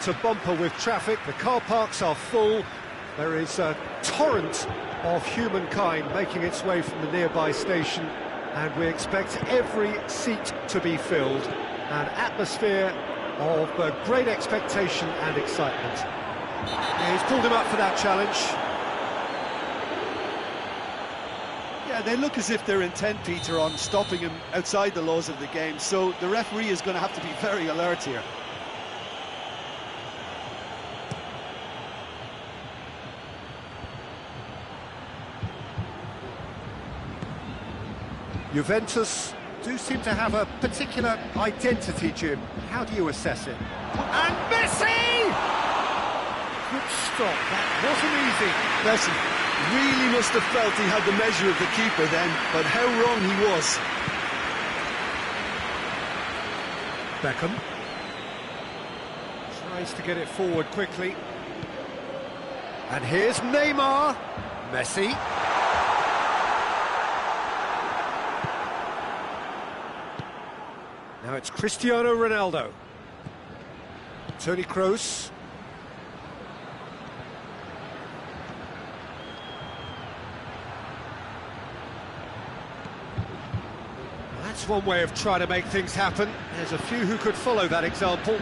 To bumper with traffic, the car parks are full. There is a torrent of humankind making its way from the nearby station, and we expect every seat to be filled. An atmosphere of great expectation and excitement. Yeah, he's pulled him up for that challenge. Yeah, they look as if they're intent, Peter, on stopping him outside the laws of the game, so the referee is going to have to be very alert here. Juventus do seem to have a particular identity, Jim. How do you assess it? And Messi! Good stop, that wasn't easy. Messi really must have felt he had the measure of the keeper then, but how wrong he was. Beckham tries to get it forward quickly. And here's Neymar. Messi. Now it's Cristiano Ronaldo. Toni Kroos. That's one way of trying to make things happen. There's a few who could follow that example.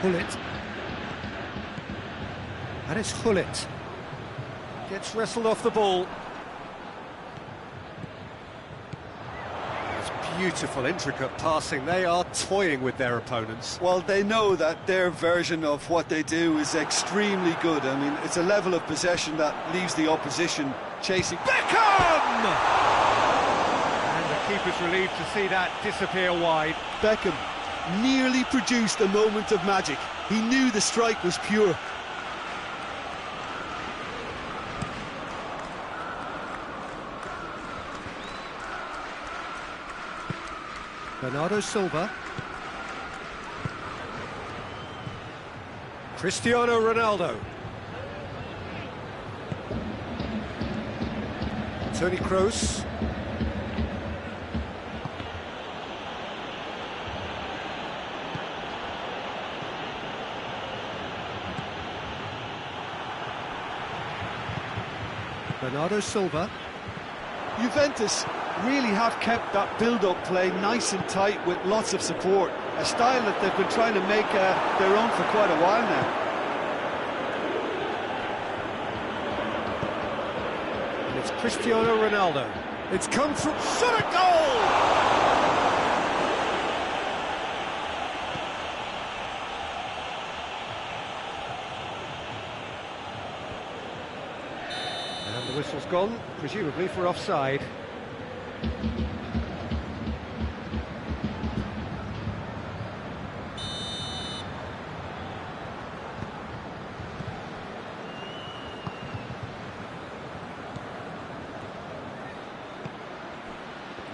Hullet. And it's Hullet. Gets wrestled off the ball. Beautiful, intricate passing. They are toying with their opponents. Well, they know that their version of what they do is extremely good. I mean, it's a level of possession that leaves the opposition chasing. Beckham! And the keeper's relieved to see that disappear wide. Beckham nearly produced a moment of magic. He knew the strike was pure. Bernardo Silva. Cristiano Ronaldo. Toni Kroos. Bernardo Silva. Juventus really have kept that build-up play nice and tight with lots of support, a style that they've been trying to make their own for quite a while now. And it's Cristiano Ronaldo. It's come from shot at goal! And the whistle's gone, presumably for offside.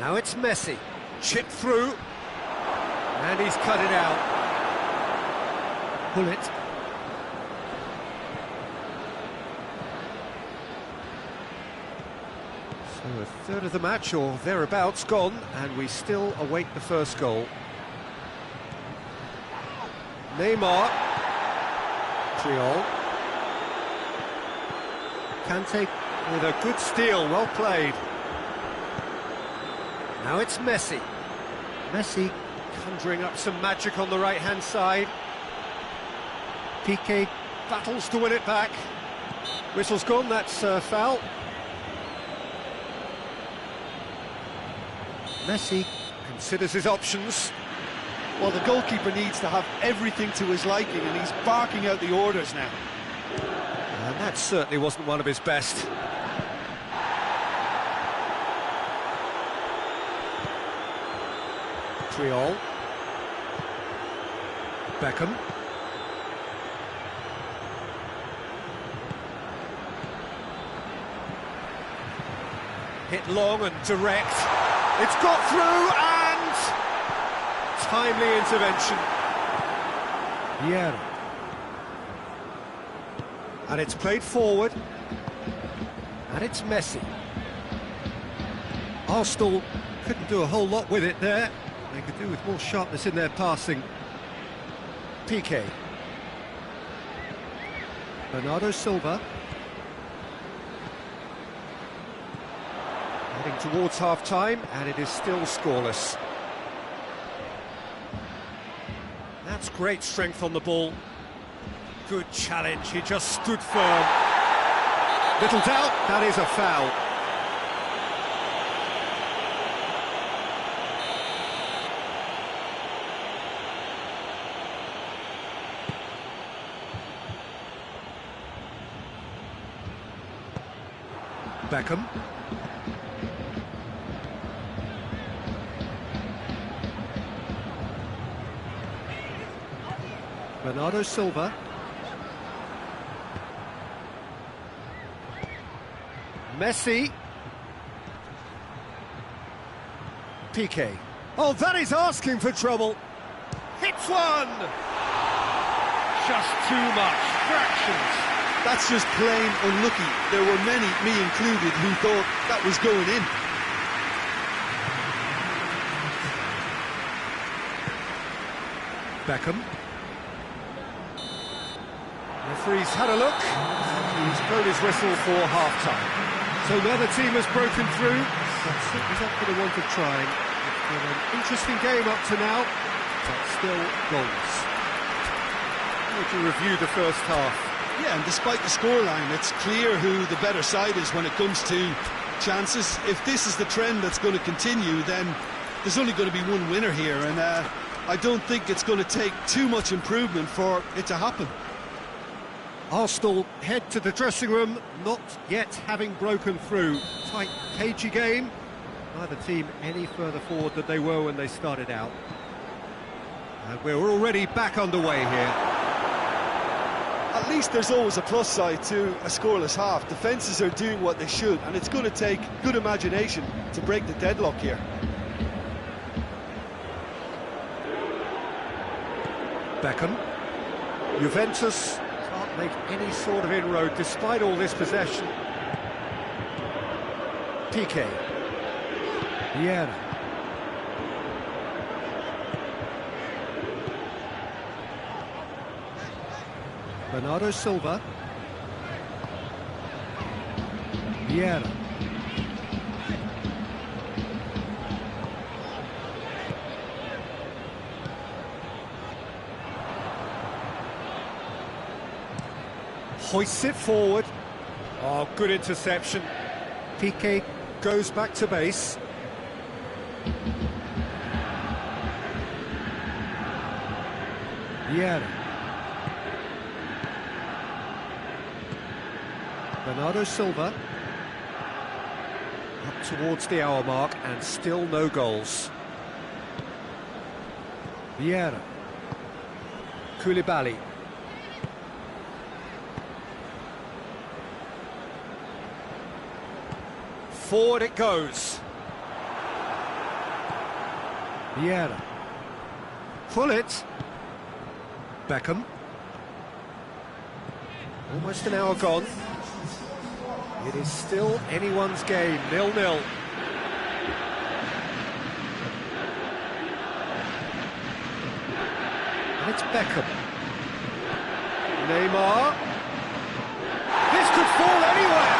Now it's Messi, chipped through, and he's cut it out. Hullet. So a third of the match, or thereabouts, gone, and we still await the first goal. Neymar. Triol. Kante with a good steal, well played. Now it's Messi. Messi conjuring up some magic on the right-hand side. Piqué battles to win it back. Whistle's gone, that's a foul. Messi considers his options. Well, the goalkeeper needs to have everything to his liking, and he's barking out the orders now. And that certainly wasn't one of his best. Triol. Beckham. Hit long and direct. It's got through, and timely intervention. Yeah. And it's played forward. And it's Messi. Arsenal couldn't do a whole lot with it there. They could do with more sharpness in their passing. Piqué. Bernardo Silva. Heading towards half-time, and it is still scoreless. That's great strength on the ball. Good challenge, he just stood firm. Little doubt, that is a foul. Beckham. Bernardo Silva. Messi. Piqué. Oh, that is asking for trouble. Hits one! Just too much. Fractions. That's just plain unlucky. There were many, me included, who thought that was going in. Beckham. Referee's had a look, and he's blown his whistle for half-time. So now the team has broken through, but certainly not for the want of trying. It's been an interesting game up to now, but still goals. How would you review the first half? Yeah, and despite the scoreline, it's clear who the better side is when it comes to chances. If this is the trend that's going to continue, then there's only going to be one winner here, and I don't think it's going to take too much improvement for it to happen. Arsenal head to the dressing room, not yet having broken through. Tight, cagey game. Neither team any further forward than they were when they started out. And we're already back underway here. At least there's always a plus side to a scoreless half. Defences are doing what they should, and it's going to take good imagination to break the deadlock here. Beckham. Juventus can't make any sort of inroad despite all this possession. Piqué. Vieira. Bernardo Silva. Vieira. Hoists it forward. Oh, good interception. Piqué goes back to base. Vieira. Bernardo Silva. Up towards the hour mark and still no goals. Vieira. Koulibaly. Forward it goes. Vieira. Pull it. Beckham. Almost an hour gone. It is still anyone's game, 0-0. And it's Beckham. Neymar. This could fall anywhere.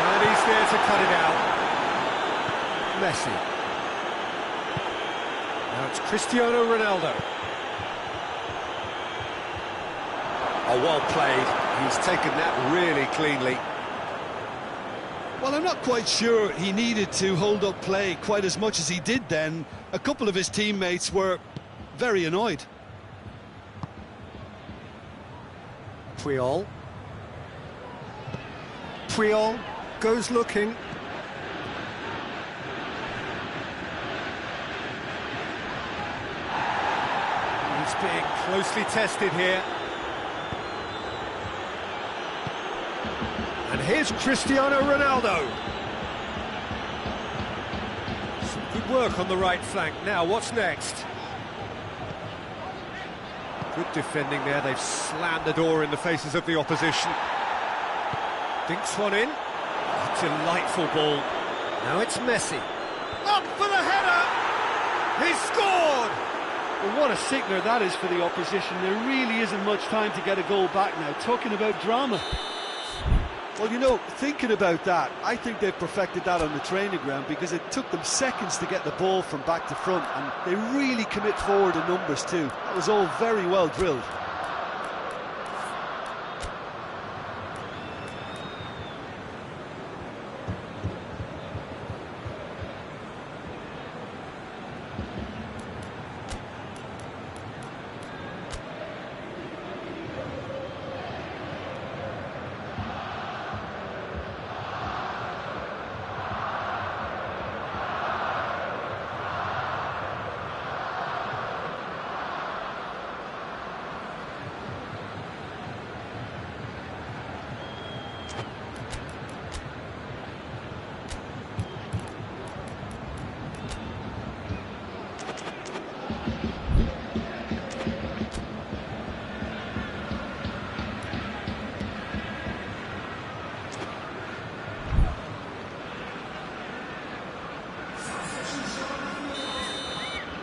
And he's there to cut it out. Messi. Now it's Cristiano Ronaldo. Oh, well played. He's taken that really cleanly. Well, I'm not quite sure he needed to hold up play quite as much as he did then. A couple of his teammates were very annoyed. Puyol. Puyol goes looking. He's being closely tested here. And here's Cristiano Ronaldo. Some good work on the right flank. Now, what's next? Good defending there. They've slammed the door in the faces of the opposition. Dinks one in. Oh, delightful ball. Now it's Messi. Up for the header! He's scored! Well, what a sickener that is for the opposition. There really isn't much time to get a goal back now. Talking about drama. Well, you know, thinking about that, I think they've perfected that on the training ground because it took them seconds to get the ball from back to front, and they really commit forward in numbers too. That was all very well drilled.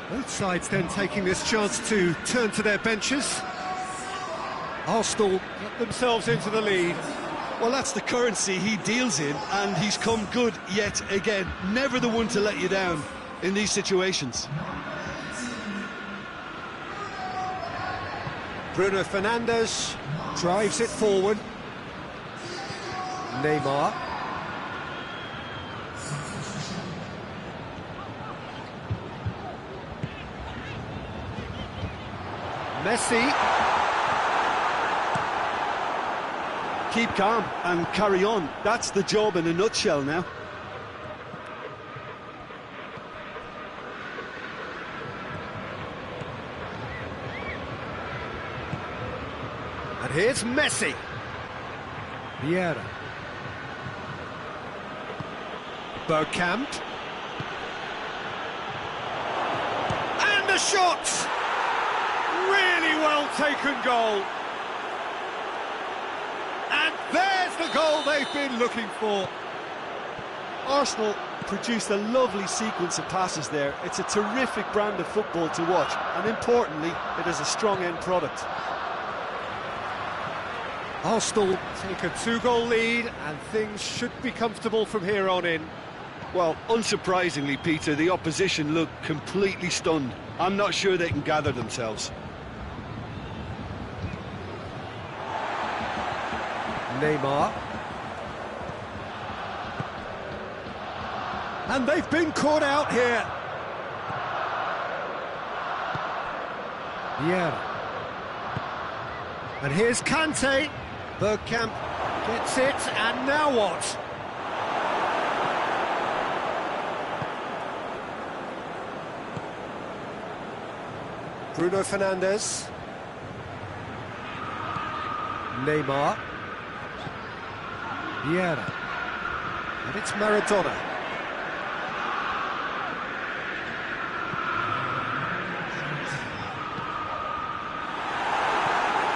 Both sides then taking this chance to turn to their benches. Arsenal got themselves into the lead. Well, that's the currency he deals in, and he's come good yet again. Never the one to let you down in these situations. Bruno Fernandes drives it forward. Neymar. Messi. Keep calm and carry on. That's the job in a nutshell now. And here's Messi. Vieira. Bergkamp. And the shot! Really well taken goal. And there's the goal they've been looking for. Arsenal produced a lovely sequence of passes there. It's a terrific brand of football to watch, and importantly, it is a strong end product. Arsenal take a 2-goal lead, and things should be comfortable from here on in. Well, unsurprisingly, Peter, the opposition look completely stunned. I'm not sure they can gather themselves. Neymar. And they've been caught out here. Vieira. And here's Kante. Bergkamp gets it, and now what? Bruno Fernandes. Neymar. Vieira. And it's Maradona.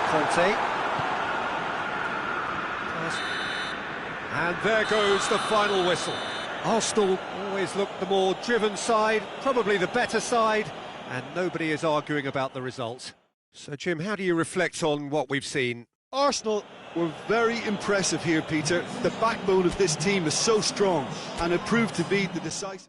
Conte. And there goes the final whistle. Arsenal always look the more driven side, probably the better side, and nobody is arguing about the result. So, Jim, how do you reflect on what we've seen? Arsenal were very impressive here, Peter. The backbone of this team is so strong, and it proved to be the decisive...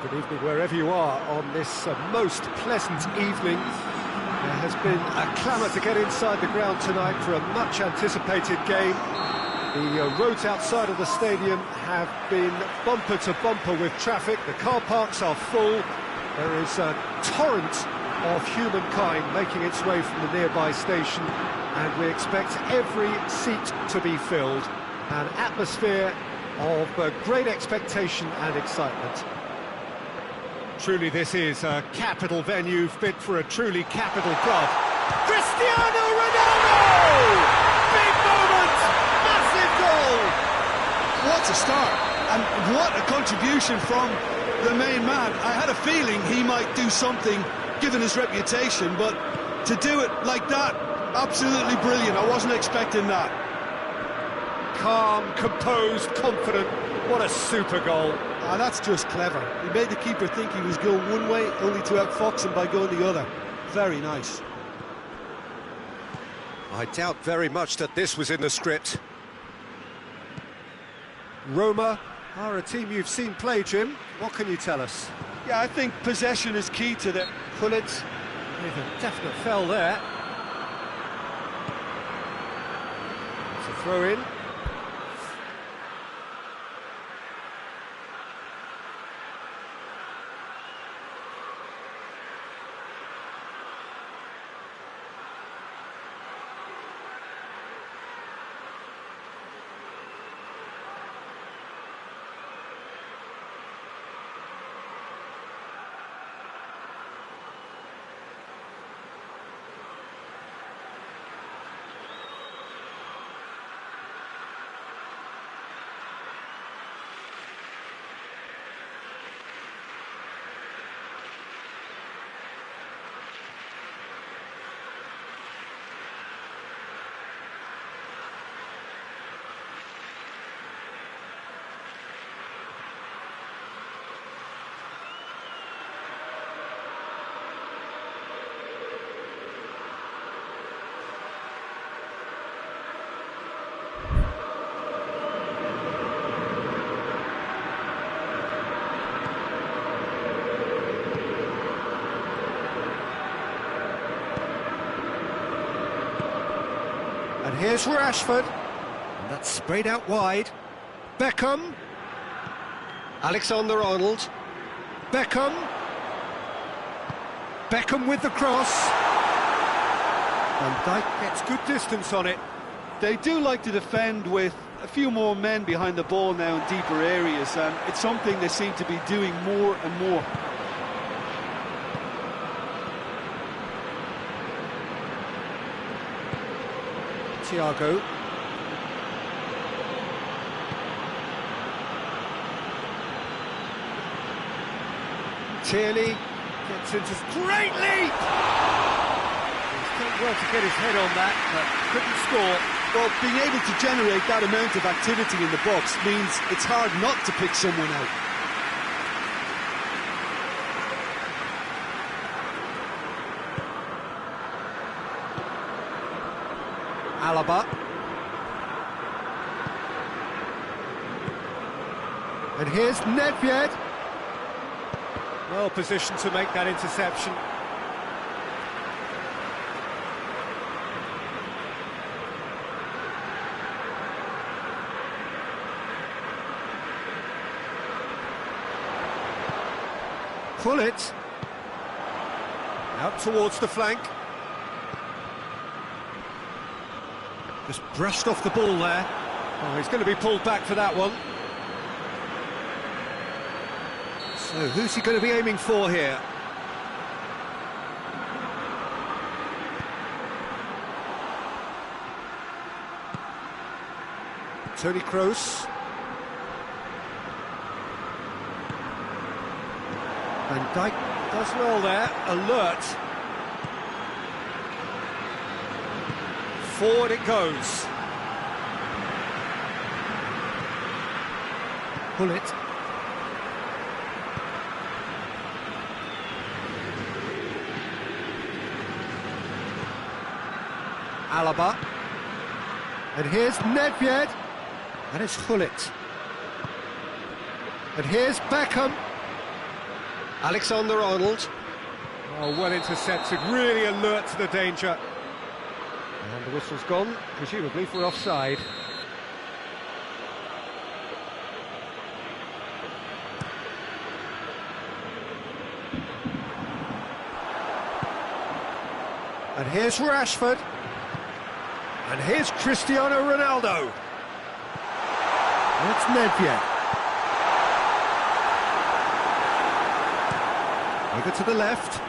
Good evening wherever you are on this most pleasant evening. There has been a clamour to get inside the ground tonight for a much-anticipated game. The roads outside of the stadium have been bumper to bumper with traffic. The car parks are full. There is a torrent of humankind making its way from the nearby station, and we expect every seat to be filled. An atmosphere of great expectation and excitement. Truly, this is a capital venue fit for a truly capital club. Cristiano Ronaldo! Big moment! Massive goal! What a start, and what a contribution from the main man. I had a feeling he might do something, given his reputation, but to do it like that, absolutely brilliant. I wasn't expecting that. Calm, composed, confident. What a super goal. That's just clever. He made the keeper think he was going one way, only to outfox him by going the other. Very nice. I doubt very much that this was in the script. Roma are a team you've seen play, Jim. What can you tell us? Yeah, I think possession is key to them. Pullet With a definite fell there. It's a throw in. And here's Rashford, and that's sprayed out wide. Beckham, Alexander-Arnold, Beckham with the cross. Van Dijk gets good distance on it. They do like to defend with a few more men behind the ball now in deeper areas, and it's something they seem to be doing more and more. Thiago. Tierney gets into great leap! He's done well to get his head on that, but couldn't score. Well, being able to generate that amount of activity in the box means it's hard not to pick someone out. Alaba. And here's Nedved. Well positioned to make that interception. Pull it. Out towards the flank. Just brushed off the ball there. Oh, he's going to be pulled back for that one. So who's he going to be aiming for here? Toni Kroos. Van Dijk does well there, alert. Forward it goes. Pull it. Alaba. And here's Nedved. And it's Hullet. And here's Beckham. Alexander-Arnold. Oh, well intercepted, really alert to the danger. And the whistle's gone, presumably for offside. And here's Rashford. And here's Cristiano Ronaldo. It's Nedved. Over to the left.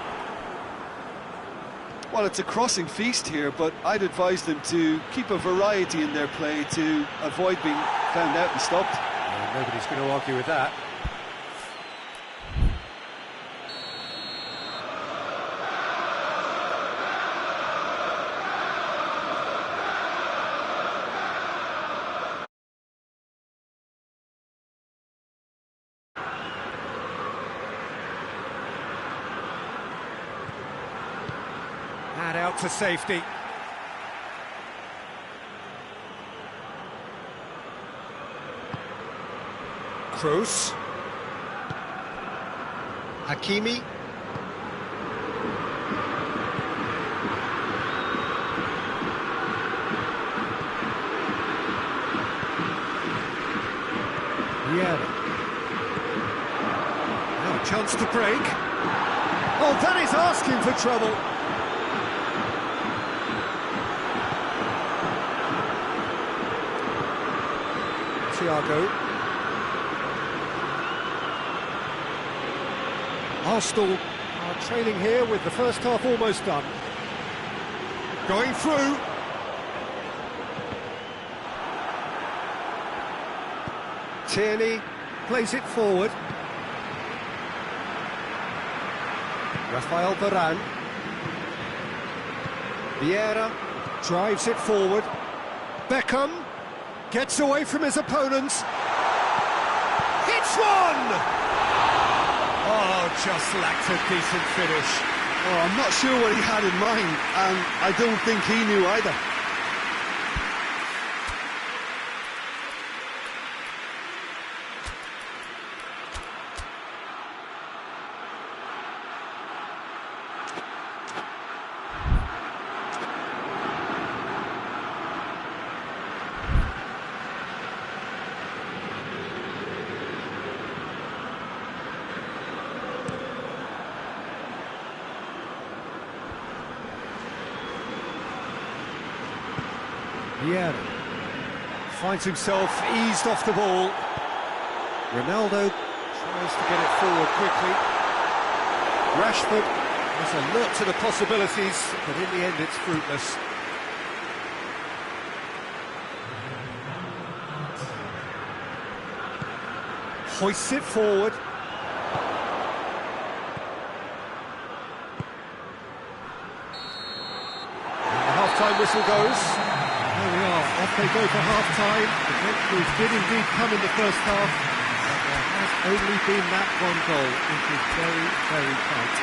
Well, it's a crossing feast here, but I'd advise them to keep a variety in their play to avoid being found out and stopped. Well, nobody's going to argue with that. And out to safety. Kroos. Hakimi. Vieira. Now a chance to break. Oh, that is asking for trouble. Thiago. Arsenal are trailing here with the first half almost done. Going through. Tierney plays it forward. Rafael Varane. Vieira drives it forward. Beckham gets away from his opponents. Hits one! Oh, just lacked a decent finish. Oh, I'm not sure what he had in mind, and I don't think he knew either. Vieira finds himself eased off the ball. Ronaldo tries to get it forward quickly. Rashford is alert to the possibilities, but in the end it's fruitless. Hoists it forward. And the half-time whistle goes. There we are, off they go for half-time. The breakthroughs did indeed come in the first half, but there has only been that one goal, which is very, very tight.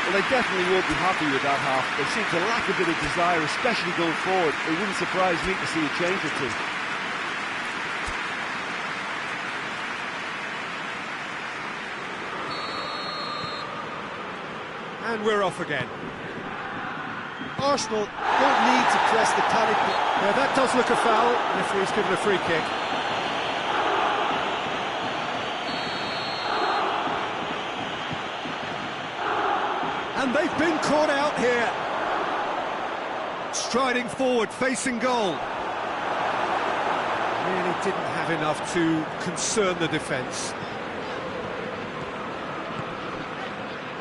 Well, they definitely won't be happy with that half. They seem to lack a bit of desire, especially going forward. It wouldn't surprise me to see a change or two. And we're off again. Arsenal don't need to press the panic. Yeah, that does look a foul. Referee's given a free kick. And they've been caught out here. Striding forward, facing goal. Really didn't have enough to concern the defence.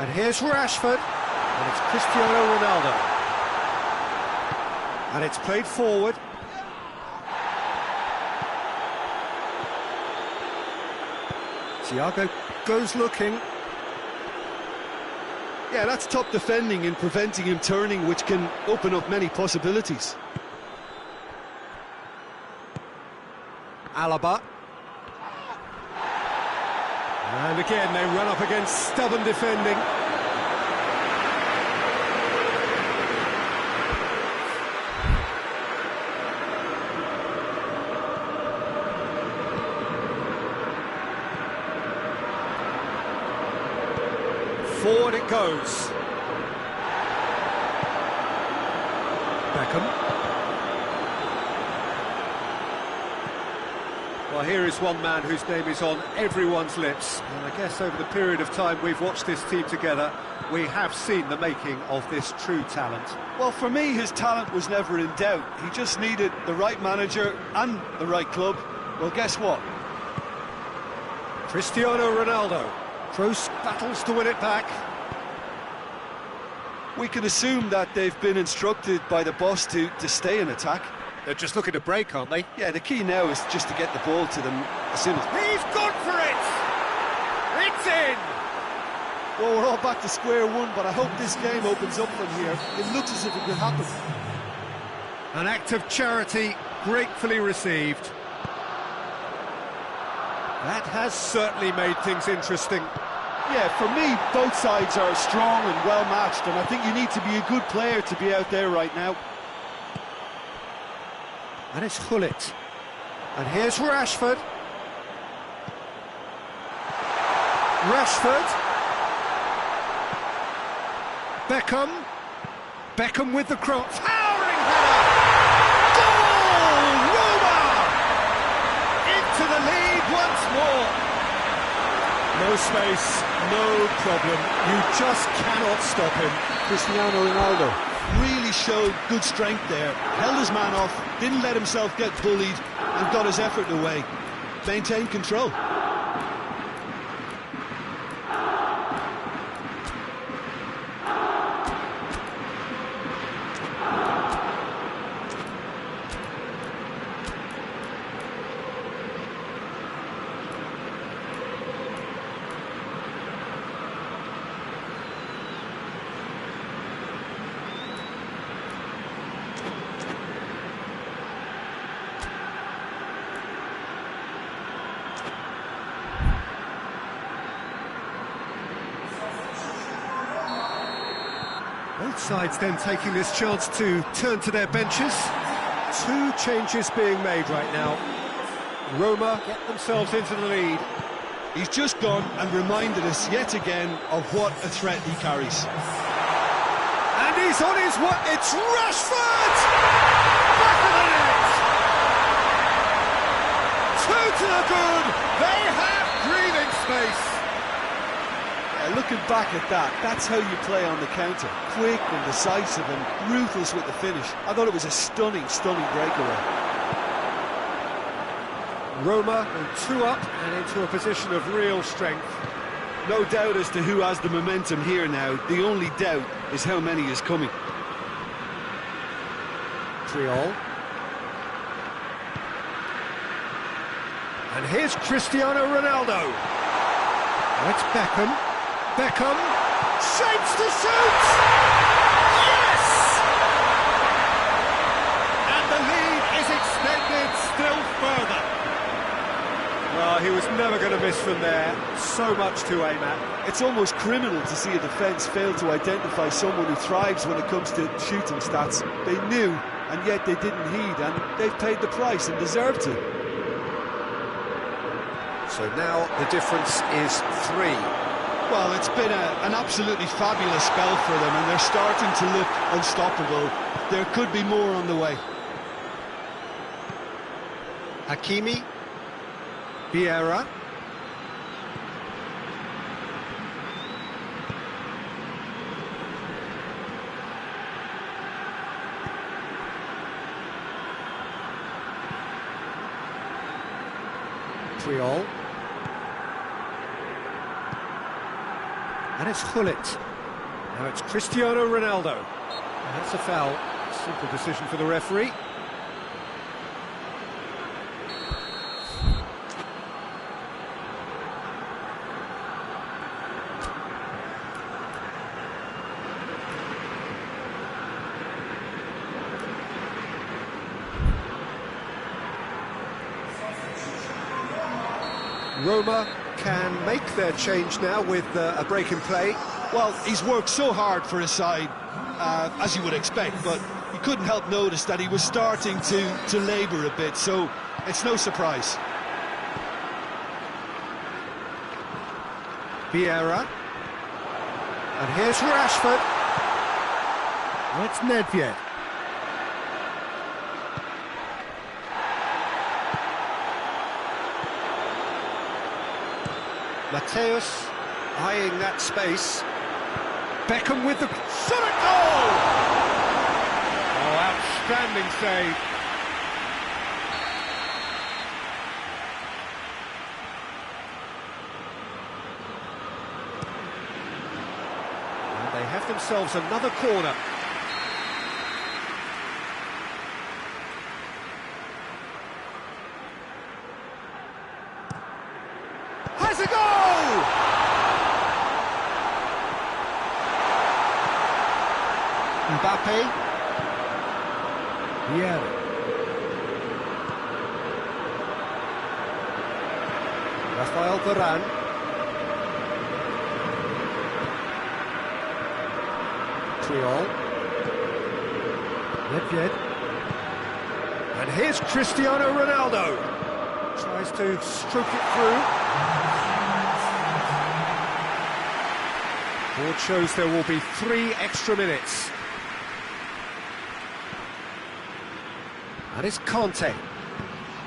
And here's Rashford. And it's Cristiano Ronaldo. And it's played forward. Thiago goes looking. Yeah, that's top defending and preventing him turning, which can open up many possibilities. Alaba. And again, they run up against stubborn defending. goes. Beckham. Well, here is one man whose name is on everyone's lips, and I guess over the period of time we've watched this team together, we have seen the making of this true talent. Well, for me, his talent was never in doubt. He just needed the right manager and the right club. Well, guess what? Cristiano Ronaldo. Kroos battles to win it back. We can assume that they've been instructed by the boss to stay in attack. They're just looking to break, aren't they? Yeah, the key now is just to get the ball to them as soon as... He's gone for it! It's in! Well, we're all back to square one, but I hope this game opens up from here. It looks as if it could happen. An act of charity gratefully received. That has certainly made things interesting. Yeah, for me, both sides are strong and well-matched, and I think you need to be a good player to be out there right now. And it's Hullet. And here's Rashford. Rashford. Beckham. Beckham with the cross. Towering header! Goal! Roma! Into the lead once more. No space, no problem. You just cannot stop him. Cristiano Ronaldo really showed good strength there. Held his man off, didn't let himself get bullied, and got his effort away. Maintained control. Both sides then taking this chance to turn to their benches. Two changes being made right now. Roma get themselves into the lead. He's just gone and reminded us yet again of what a threat he carries. And he's on his way. It's Rashford! Back of the net! Two to the good. They have breathing space. Looking back at that, that's how you play on the counter. Quick and decisive and ruthless with the finish. I thought it was a stunning, stunning breakaway. Roma go 2 up and into a position of real strength. No doubt as to who has the momentum here now. The only doubt is how many is coming. Triol. And here's Cristiano Ronaldo. Now it's Beckham. Beckham shapes to shoot! Yes! And the lead is extended still further. Well, he was never going to miss from there. So much to aim at. It's almost criminal to see a defence fail to identify someone who thrives when it comes to shooting stats. They knew, and yet they didn't heed, and they've paid the price and deserve to. So now the difference is 3. Well, it's been an absolutely fabulous spell for them, and they're starting to look unstoppable. There could be more on the way. Hakimi. Vieira. Triol. And it's Hullet. Now it's Cristiano Ronaldo. And that's a foul. Simple decision for the referee. Roma can make their change now with a break in play. Well, he's worked so hard for his side, as you would expect, but you couldn't help notice that he was starting to labour a bit, so it's no surprise. Vieira. And here's Rashford. Well, it's Nedved. Mateus eyeing that space. Beckham with the shot at goal! Oh, outstanding save. And they have themselves another corner. Has a goal! Mbappe. Vieira. Rafael Varane. Triol. Nedved. And here's Cristiano Ronaldo. Tries to stroke it through. Board shows there will be 3 extra minutes. And it's Kante.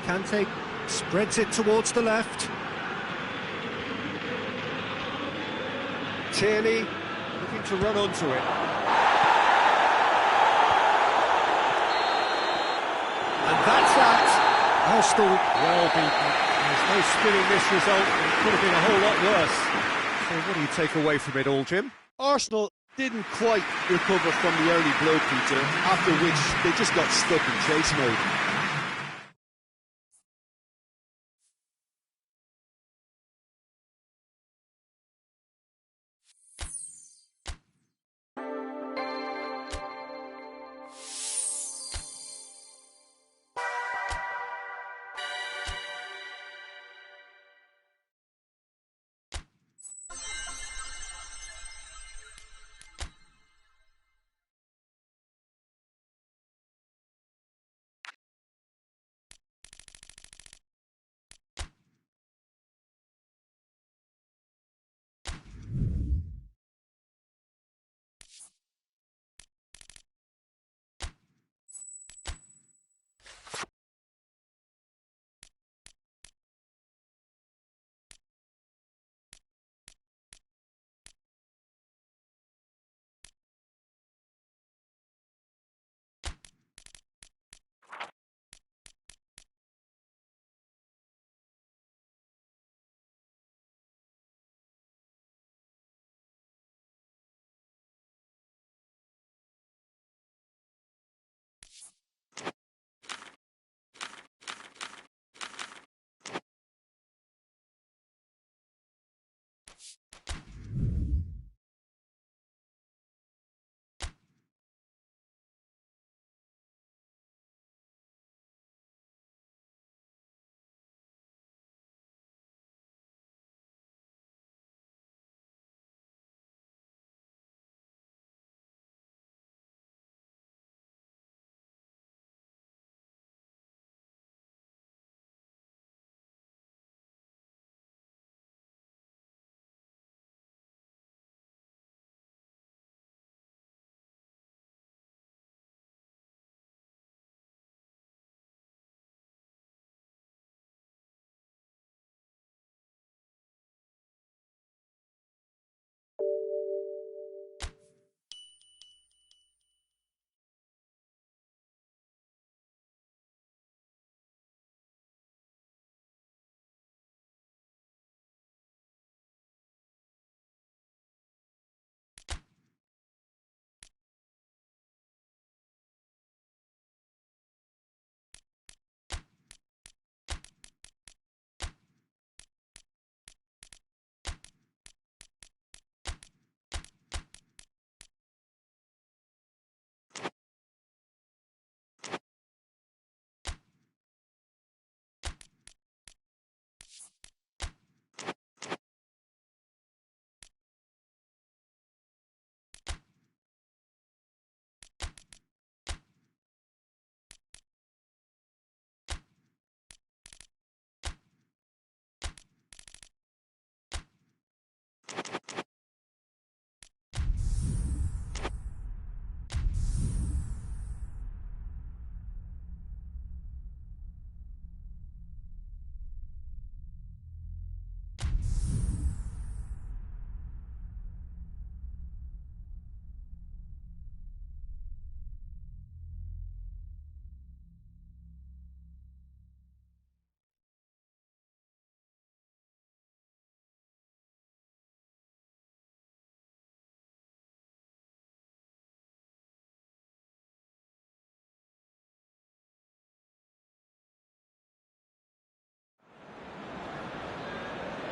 Kante spreads it towards the left. Tierney looking to run onto it. And that's that. Arsenal well beaten. There's no spinning this result. It could have been a whole lot worse. So what do you take away from it all, Jim? Arsenal didn't quite recover from the early blow, Peter, after which they just got stuck in chase mode.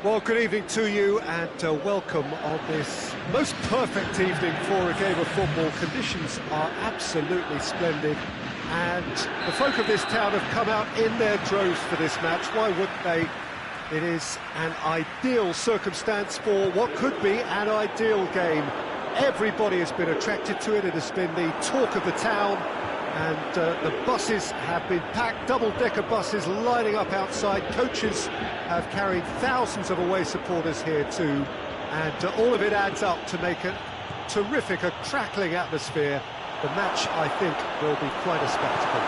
Well, good evening to you and welcome on this most perfect evening for a game of football. Conditions are absolutely splendid and the folk of this town have come out in their droves for this match. Why wouldn't they? It is an ideal circumstance for what could be an ideal game. Everybody has been attracted to it. It has been the talk of the town. And the buses have been packed, double-decker buses lining up outside. Coaches have carried thousands of away supporters here too. And all of it adds up to make a terrific, a crackling atmosphere. The match, I think, will be quite a spectacle.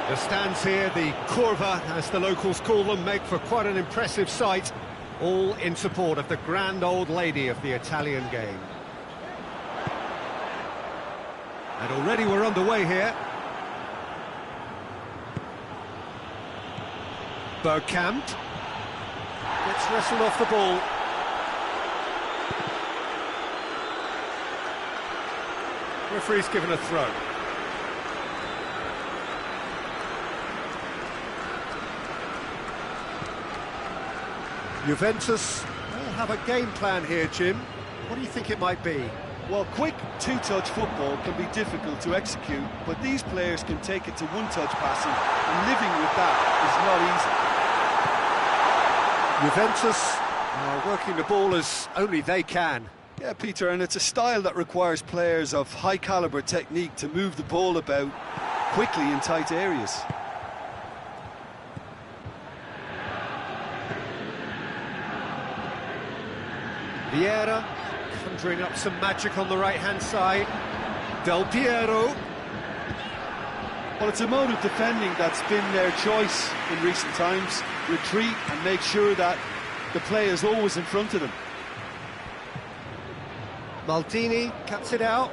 The stands here, the curva, as the locals call them, make for quite an impressive sight. All in support of the grand old lady of the Italian game. And already we're underway here. Bergkamp gets wrestled off the ball. Referee's given a throw. Juventus will have a game plan here, Jim. What do you think it might be? Well, quick two-touch football can be difficult to execute, but these players can take it to one-touch passing, and living with that is not easy. Juventus are working the ball as only they can. Yeah, Peter, and it's a style that requires players of high-caliber technique to move the ball about quickly in tight areas. Vieira conjuring up some magic on the right-hand side. Del Piero. Well, it's a mode of defending that's been their choice in recent times. Retreat and make sure that the play is always in front of them. Maldini cuts it out.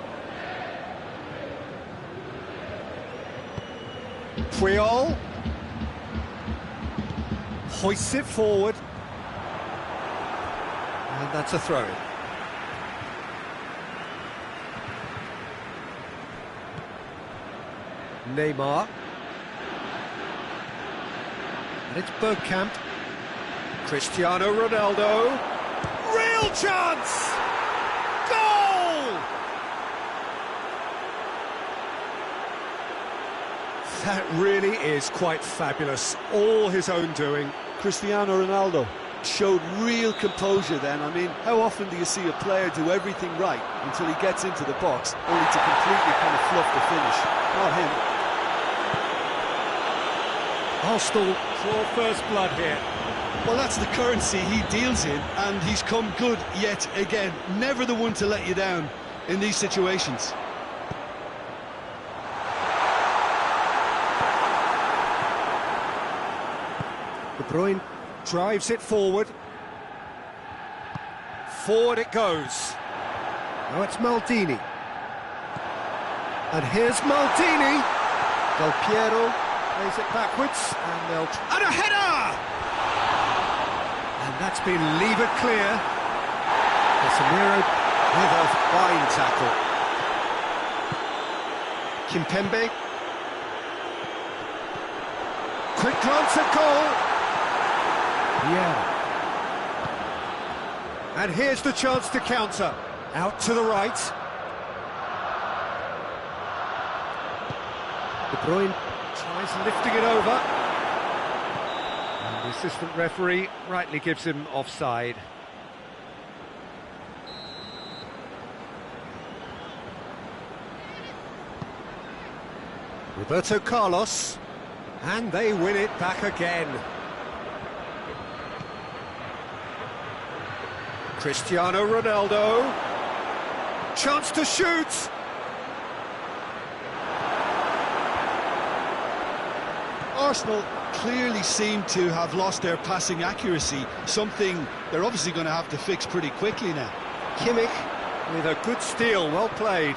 Puyol hoists it forward. And that's a throw-in. Neymar. And it's Bergkamp. Cristiano Ronaldo. Real chance! Goal! That really is quite fabulous. All his own doing. Cristiano Ronaldo showed real composure then. I mean, how often do you see a player do everything right until he gets into the box, only to completely kind of fluff the finish? Not him. Arsenal draw first blood here. Well, that's the currency he deals in, and he's come good yet again. Never the one to let you down in these situations. De Bruyne drives it forward. Forward it goes. Now it's Maldini. And here's Maldini. Del Piero plays it backwards, and a header! And that's been levered clear. Casemiro with a fine tackle. Kimpembe. Quick glance at goal. Yeah. And here's the chance to counter. Out to the right. De Bruyne tries lifting it over. And the assistant referee rightly gives him offside. Roberto Carlos. And they win it back again. Cristiano Ronaldo. Chance to shoot. Arsenal clearly seem to have lost their passing accuracy, something they're obviously going to have to fix pretty quickly now. Kimmich with a good steal, well played.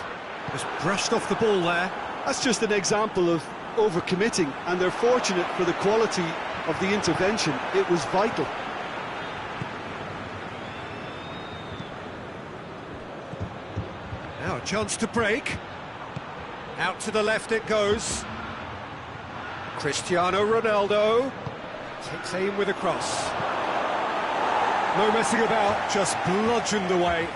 Just brushed off the ball there. That's just an example of overcommitting, and they're fortunate for the quality of the intervention. It was vital. Now a chance to break. Out to the left it goes. Cristiano Ronaldo takes aim with a cross. No messing about, just bludgeoned away.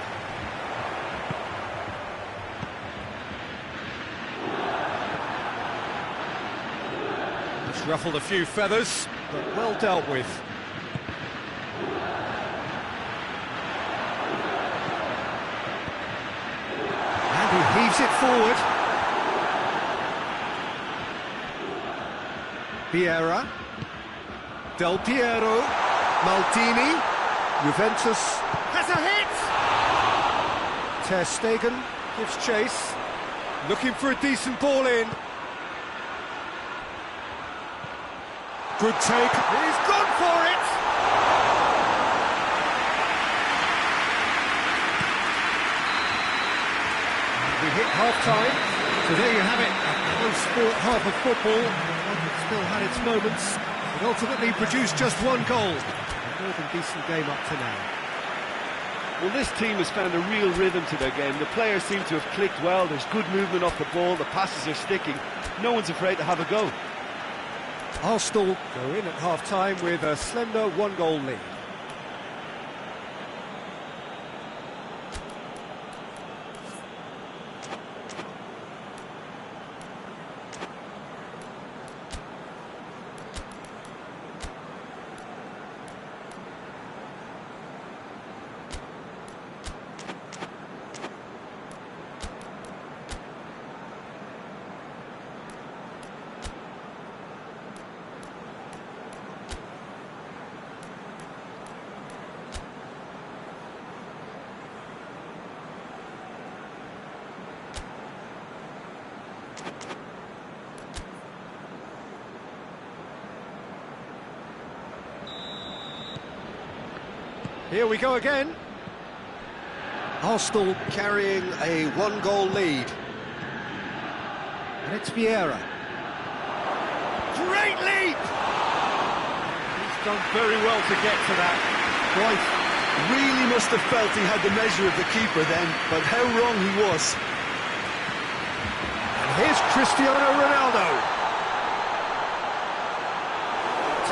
It's ruffled a few feathers, but well dealt with. And he heaves it forward. Vieira. Del Piero. Maldini. Juventus has a hit! Ter Stegen gives chase. Looking for a decent ball in. Good take. He's gone for it! We hit half-time. So there you have it. A close-fought half of football. One that still had its moments. It ultimately produced just one goal. A more than decent game up to now. Well, this team has found a real rhythm to their game. The players seem to have clicked well. There's good movement off the ball. The passes are sticking. No one's afraid to have a go. Arsenal go in at half-time with a slender one-goal lead. Here we go again. Arsenal carrying a one-goal lead. And it's Vieira. Great leap! He's done very well to get to that. Right. Really must have felt he had the measure of the keeper then, but how wrong he was. And here's Cristiano Ronaldo.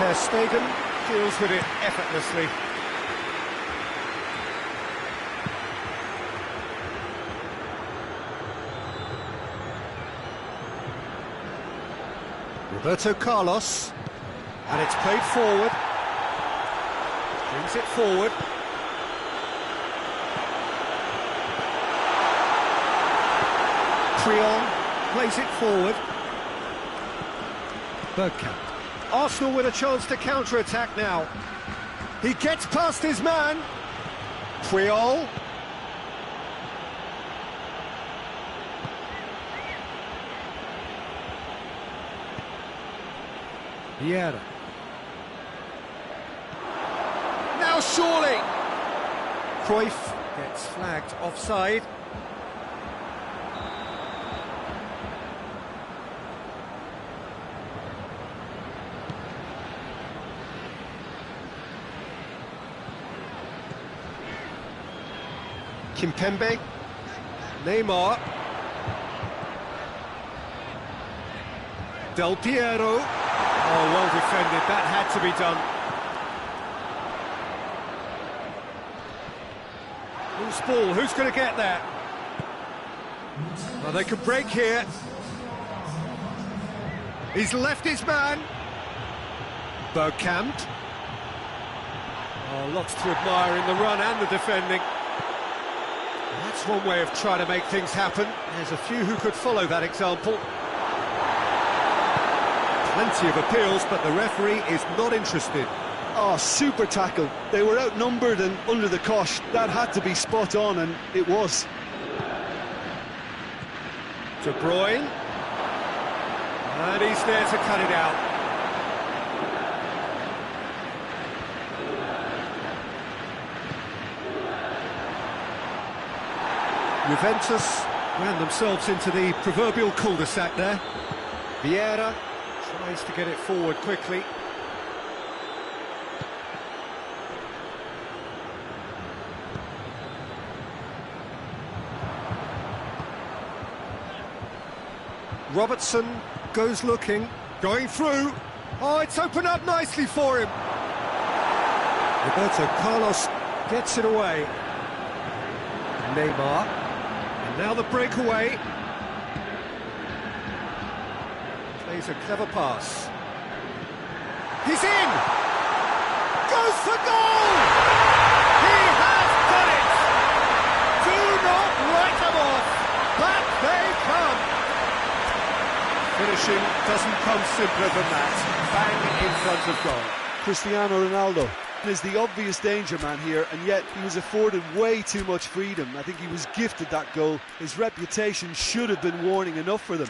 Ter Stegen deals with it effortlessly. Roberto Carlos, and it's played forward, brings it forward. Creon plays it forward. Bergkamp. Arsenal with a chance to counter-attack now. He gets past his man. Creon. Vieira. Now surely! Cruyff gets flagged offside. Kimpembe. Neymar. Del Piero. Oh, well defended, that had to be done. Loose ball, who's going to get that? Well, they could break here. He's left his man. Bergkamp. Oh, lots to admire in the run and the defending. That's one way of trying to make things happen. There's a few who could follow that example. Plenty of appeals, but the referee is not interested. Oh, super tackle. They were outnumbered and under the cosh. That had to be spot on, and it was. De Bruyne. And he's there to cut it out. Juventus ran themselves into the proverbial cul-de-sac there. Vieira tries to get it forward quickly. Robertson goes looking, going through. Oh, it's opened up nicely for him. Roberto Carlos gets it away. Neymar. And now the breakaway. Plays a clever pass. He's in! Goes for goal! He has done it! Do not write them off! Back they come! Finishing doesn't come simpler than that. Bang in front of goal. Cristiano Ronaldo is the obvious danger man here, and yet he was afforded way too much freedom. I think he was gifted that goal. His reputation should have been warning enough for them.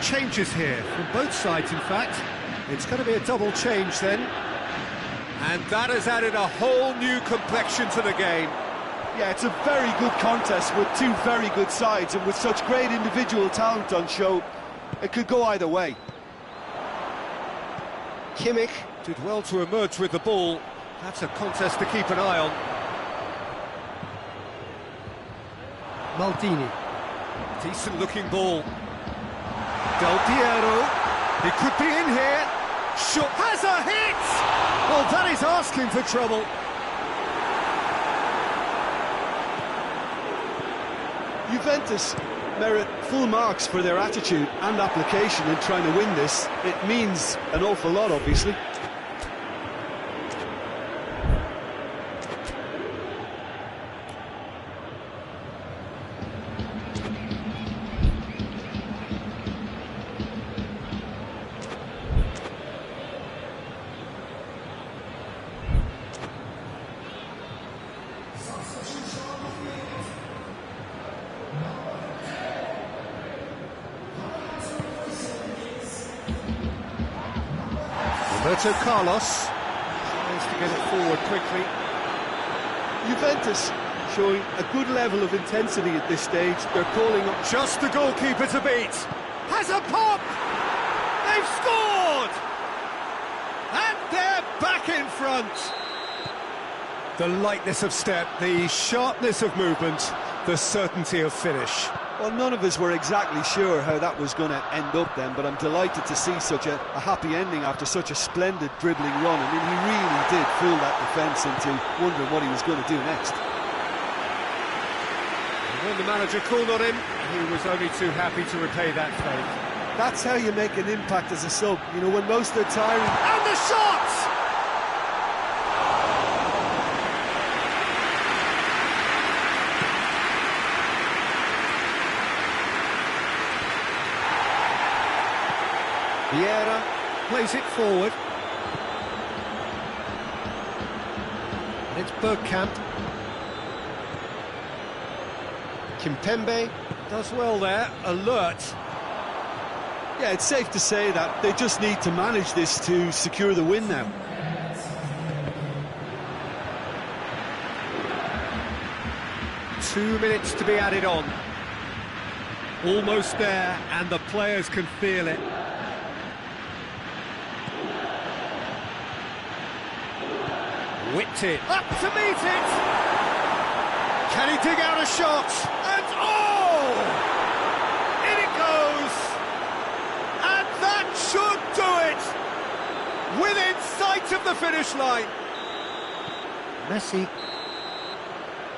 Changes here from both sides, in fact. It's going to be a double change then. And that has added a whole new complexion to the game. Yeah, it's a very good contest with two very good sides, and with such great individual talent on show, it could go either way. Kimmich did well to emerge with the ball. That's a contest to keep an eye on. Maldini. Decent looking ball. Del Piero, he could be in here. Has a hit! Well, that is asking for trouble. Juventus merit full marks for their attitude and application in trying to win this. It means an awful lot, obviously. Roberto Carlos tries to get it forward quickly. Juventus showing a good level of intensity at this stage. They're calling up just the goalkeeper to beat. Has a pop! They've scored! And they're back in front. The lightness of step, the sharpness of movement, the certainty of finish. Well, none of us were exactly sure how that was going to end up then, but I'm delighted to see such a happy ending after such a splendid dribbling run. I mean, he really did fool that defence into wondering what he was going to do next. And when the manager called on him, he was only too happy to repay that favour. That's how you make an impact as a sub, you know, when most are tiring. And the shot! Vieira plays it forward. And it's Bergkamp. Kimpembe does well there, alert. Yeah, it's safe to say that they just need to manage this to secure the win now. Two minutes to be added on. Almost there, and the players can feel it. Whipped it, up to meet it! Can he dig out a shot? And oh! In it goes! And that should do it! Within sight of the finish line! Messi.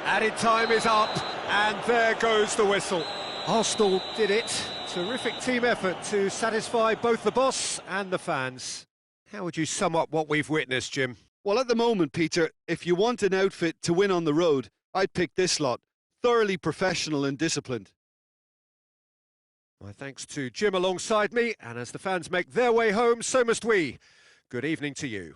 Added time is up, and there goes the whistle. Arsenal did it. Terrific team effort to satisfy both the boss and the fans. How would you sum up what we've witnessed, Jim? Well, at the moment, Peter, if you want an outfit to win on the road, I'd pick this lot. Thoroughly professional and disciplined. My thanks to Jim alongside me, and as the fans make their way home, so must we. Good evening to you.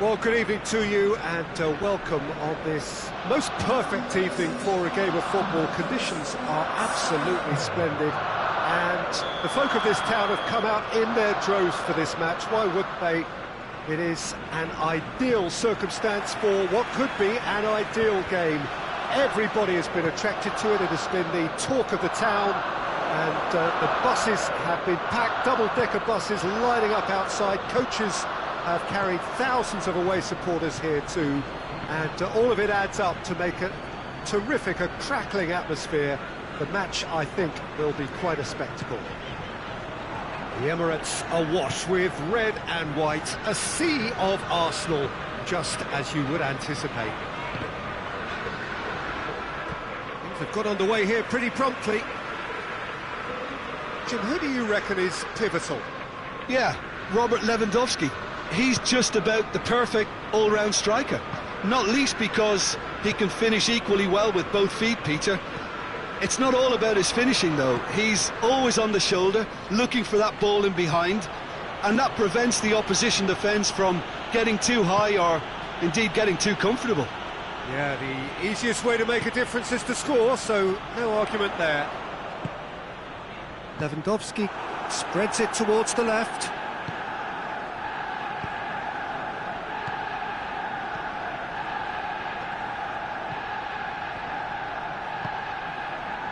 Well, good evening to you and welcome on this most perfect evening for a game of football. Conditions are absolutely splendid and the folk of this town have come out in their droves for this match. Why wouldn't they? It is an ideal circumstance for what could be an ideal game. Everybody has been attracted to it. It has been the talk of the town, and the buses have been packed, double-decker buses lining up outside. Coaches have carried thousands of away supporters here too, and all of it adds up to make a terrific, a crackling atmosphere. The match, I think, will be quite a spectacle. The Emirates awash with red and white, a sea of Arsenal, just as you would anticipate. Things have got underway here pretty promptly. Jim, who do you reckon is pivotal? Yeah, Robert Lewandowski. He's just about the perfect all-round striker, not least because he can finish equally well with both feet, Peter. It's not all about his finishing, though. He's always on the shoulder, looking for that ball in behind, and that prevents the opposition defence from getting too high or, indeed, getting too comfortable. Yeah, the easiest way to make a difference is to score, so no argument there. Lewandowski spreads it towards the left.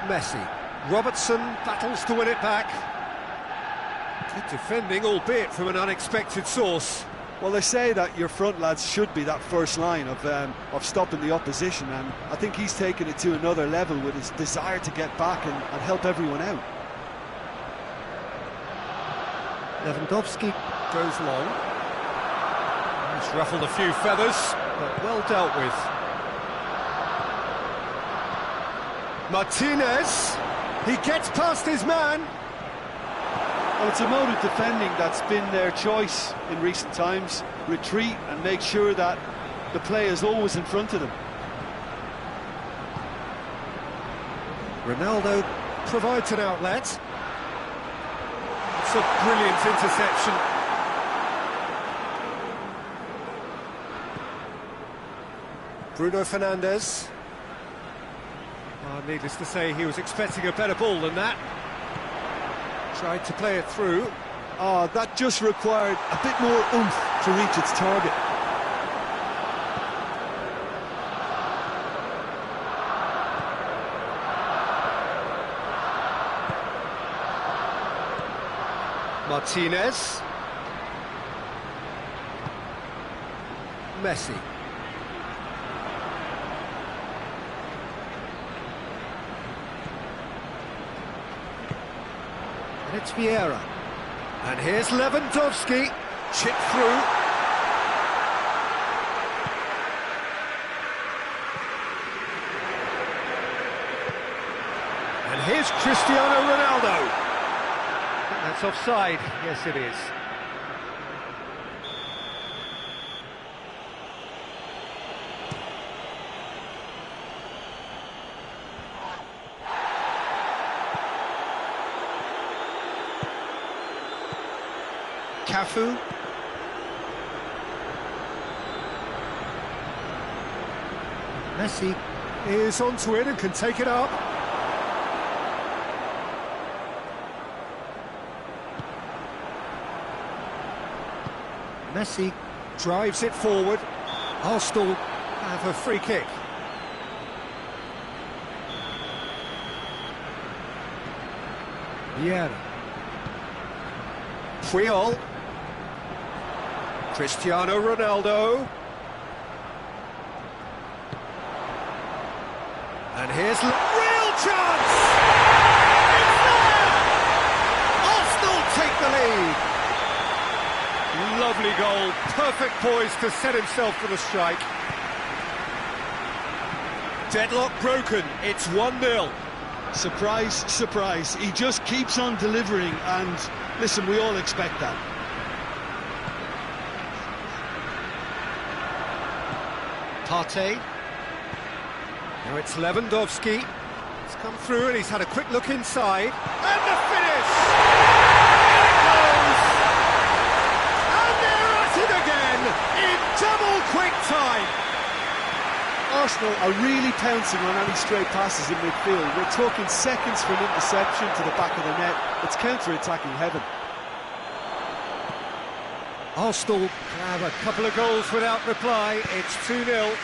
Messi. Robertson battles to win it back. Good defending, albeit from an unexpected source. Well, they say that your front lads should be that first line of stopping the opposition, and I think he's taken it to another level with his desire to get back and help everyone out. Lewandowski goes long. He's ruffled a few feathers, but well dealt with. Martinez, he gets past his man. Well, it's a mode of defending that's been their choice in recent times. Retreat and make sure that the play is always in front of them. Ronaldo provides an outlet. It's a brilliant interception. Bruno Fernandes. Needless to say, he was expecting a better ball than that. Tried to play it through. That just required a bit more oomph to reach its target. Martinez. Messi. And it's Vieira. And here's Lewandowski. Chip through. And here's Cristiano Ronaldo. I think that's offside. Yes, it is. Cafu. Messi is onto it and can take it up. Messi drives it forward. Arsenal have a free kick. Vieira. Puyol. Cristiano Ronaldo. And here's real chance! It's there! Arsenal take the lead. Lovely goal, perfect poise to set himself for the strike. Deadlock broken, it's 1-0. Surprise, surprise. He just keeps on delivering, and listen, we all expect that. Partey. Now it's Lewandowski. He's come through and he's had a quick look inside. And the finish! Here it goes! And they're at it again in double time. Arsenal are really pouncing on any stray passes in midfield. We're talking seconds from interception to the back of the net. It's counter-attacking heaven. Arsenal have a couple of goals without reply. It's 2-0.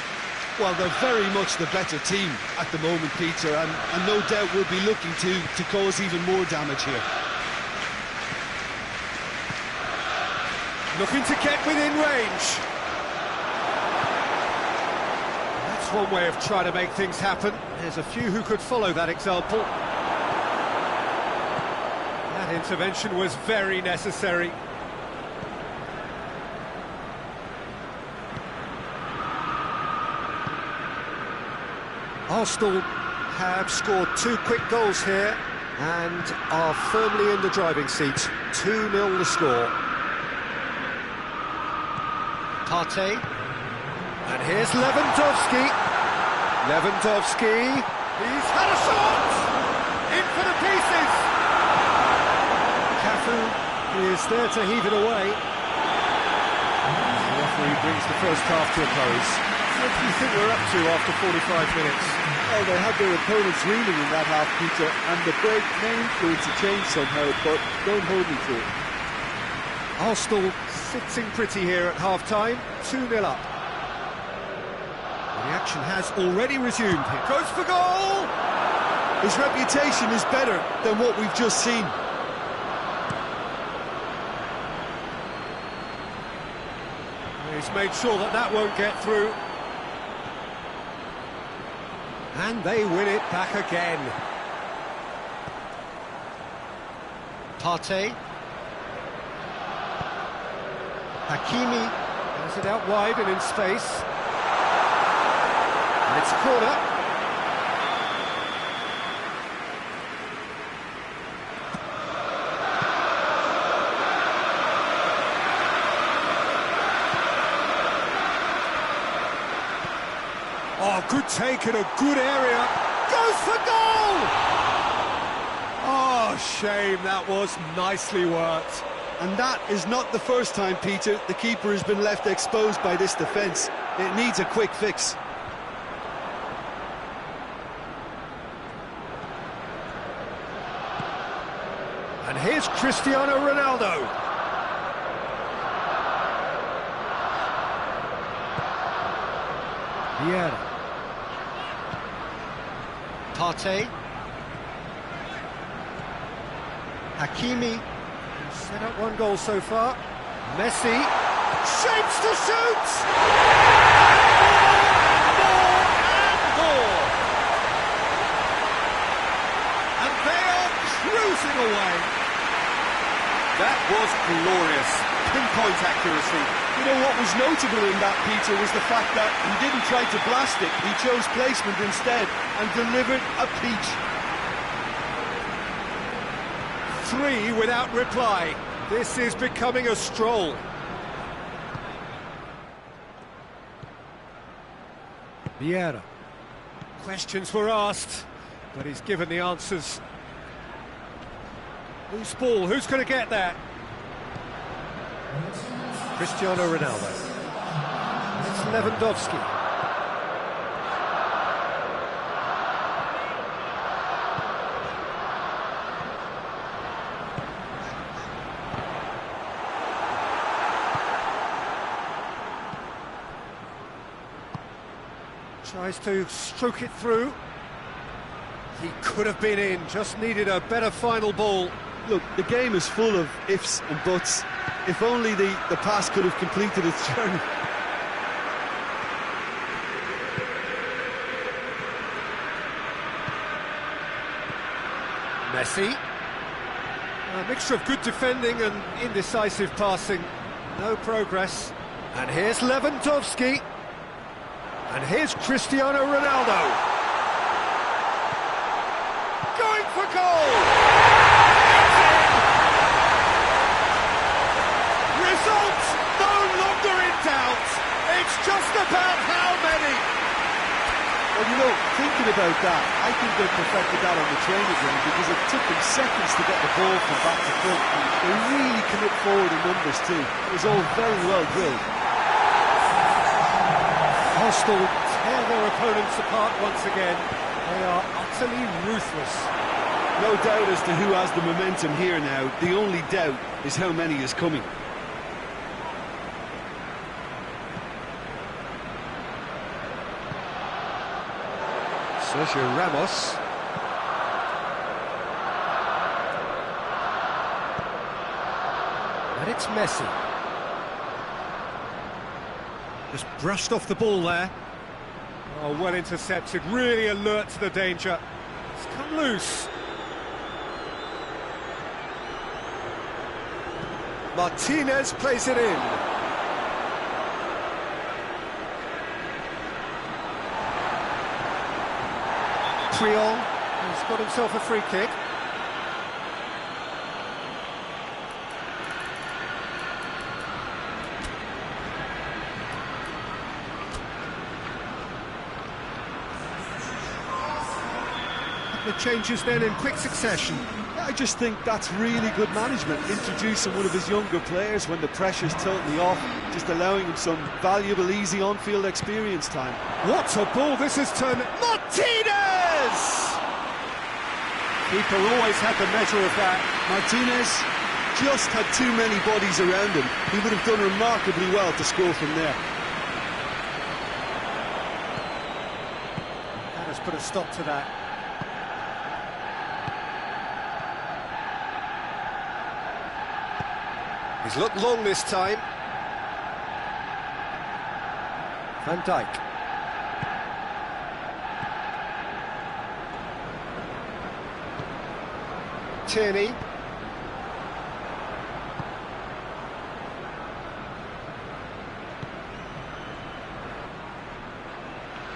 Well, they're very much the better team at the moment, Peter, and no doubt will be looking to cause even more damage here. Looking to get within range. That's one way of trying to make things happen. There's a few who could follow that example. That intervention was very necessary. Arsenal have scored 2 quick goals here and are firmly in the driving seat. 2-0 the score. Partey. And here's Lewandowski. Lewandowski. He's had a shot! In for the pieces! Cafu is there to heave it away. The referee brings the first half to a close. What do you think we're up to after 45 minutes? Well, they had their opponents reeling in that half, Peter, and the break may influence a change somehow, but don't hold me to it. Arsenal sitting pretty here at half-time, 2-0 up. The action has already resumed. Here goes for goal! His reputation is better than what we've just seen. He's made sure that that won't get through. And they win it back again. Partey. Hakimi has it out wide and in space. And it's a corner. Oh, good take in a good area. Goes for goal! Oh, shame, that was nicely worked. And that is not the first time, Peter, the keeper has been left exposed by this defence. It needs a quick fix. And here's Cristiano Ronaldo. Vieira. Partey. Hakimi. Set up 1 goal so far. Messi. Shapes to shoot! More! And they are cruising away. That was glorious. Pinpoint accuracy. You know what was notable in that, Peter, was the fact that he didn't try to blast it. He chose placement instead and delivered a peach. 3 without reply. This is becoming a stroll. Vieira. Questions were asked, but he's given the answers. Whose ball? Who's going to get that? Cristiano Ronaldo. It's Lewandowski. Tries to stroke it through. He could have been in, just needed a better final ball. Look, the game is full of ifs and buts. If only the pass could have completed its journey. Messi. A mixture of good defending and indecisive passing. No progress. And here's Lewandowski. And here's Cristiano Ronaldo. Going for goal! Results no longer in doubt. It's just about how many. Well, you know, thinking about that, I think they perfected that on the training ground because it took them seconds to get the ball from back to front. And they really commit forward in numbers too. It was all very well drilled. Hostile tear their opponents apart once again. They are utterly ruthless. No doubt as to who has the momentum here now. The only doubt is how many is coming. Sergio Ramos. And it's Messi. Just brushed off the ball there. Oh, well intercepted, really alert to the danger. It's come loose. Martinez plays it in. Triol has got himself a free kick. The changes then in quick succession. I just think that's really good management, introducing one of his younger players when the pressure's totally off, just allowing him some valuable, easy on-field experience time. What a ball this has turned. Martinez! Keeper always had the measure of that. Martinez just had too many bodies around him. He would have done remarkably well to score from there. That has put a stop to that. He's looked long this time. Van Dijk. Tierney.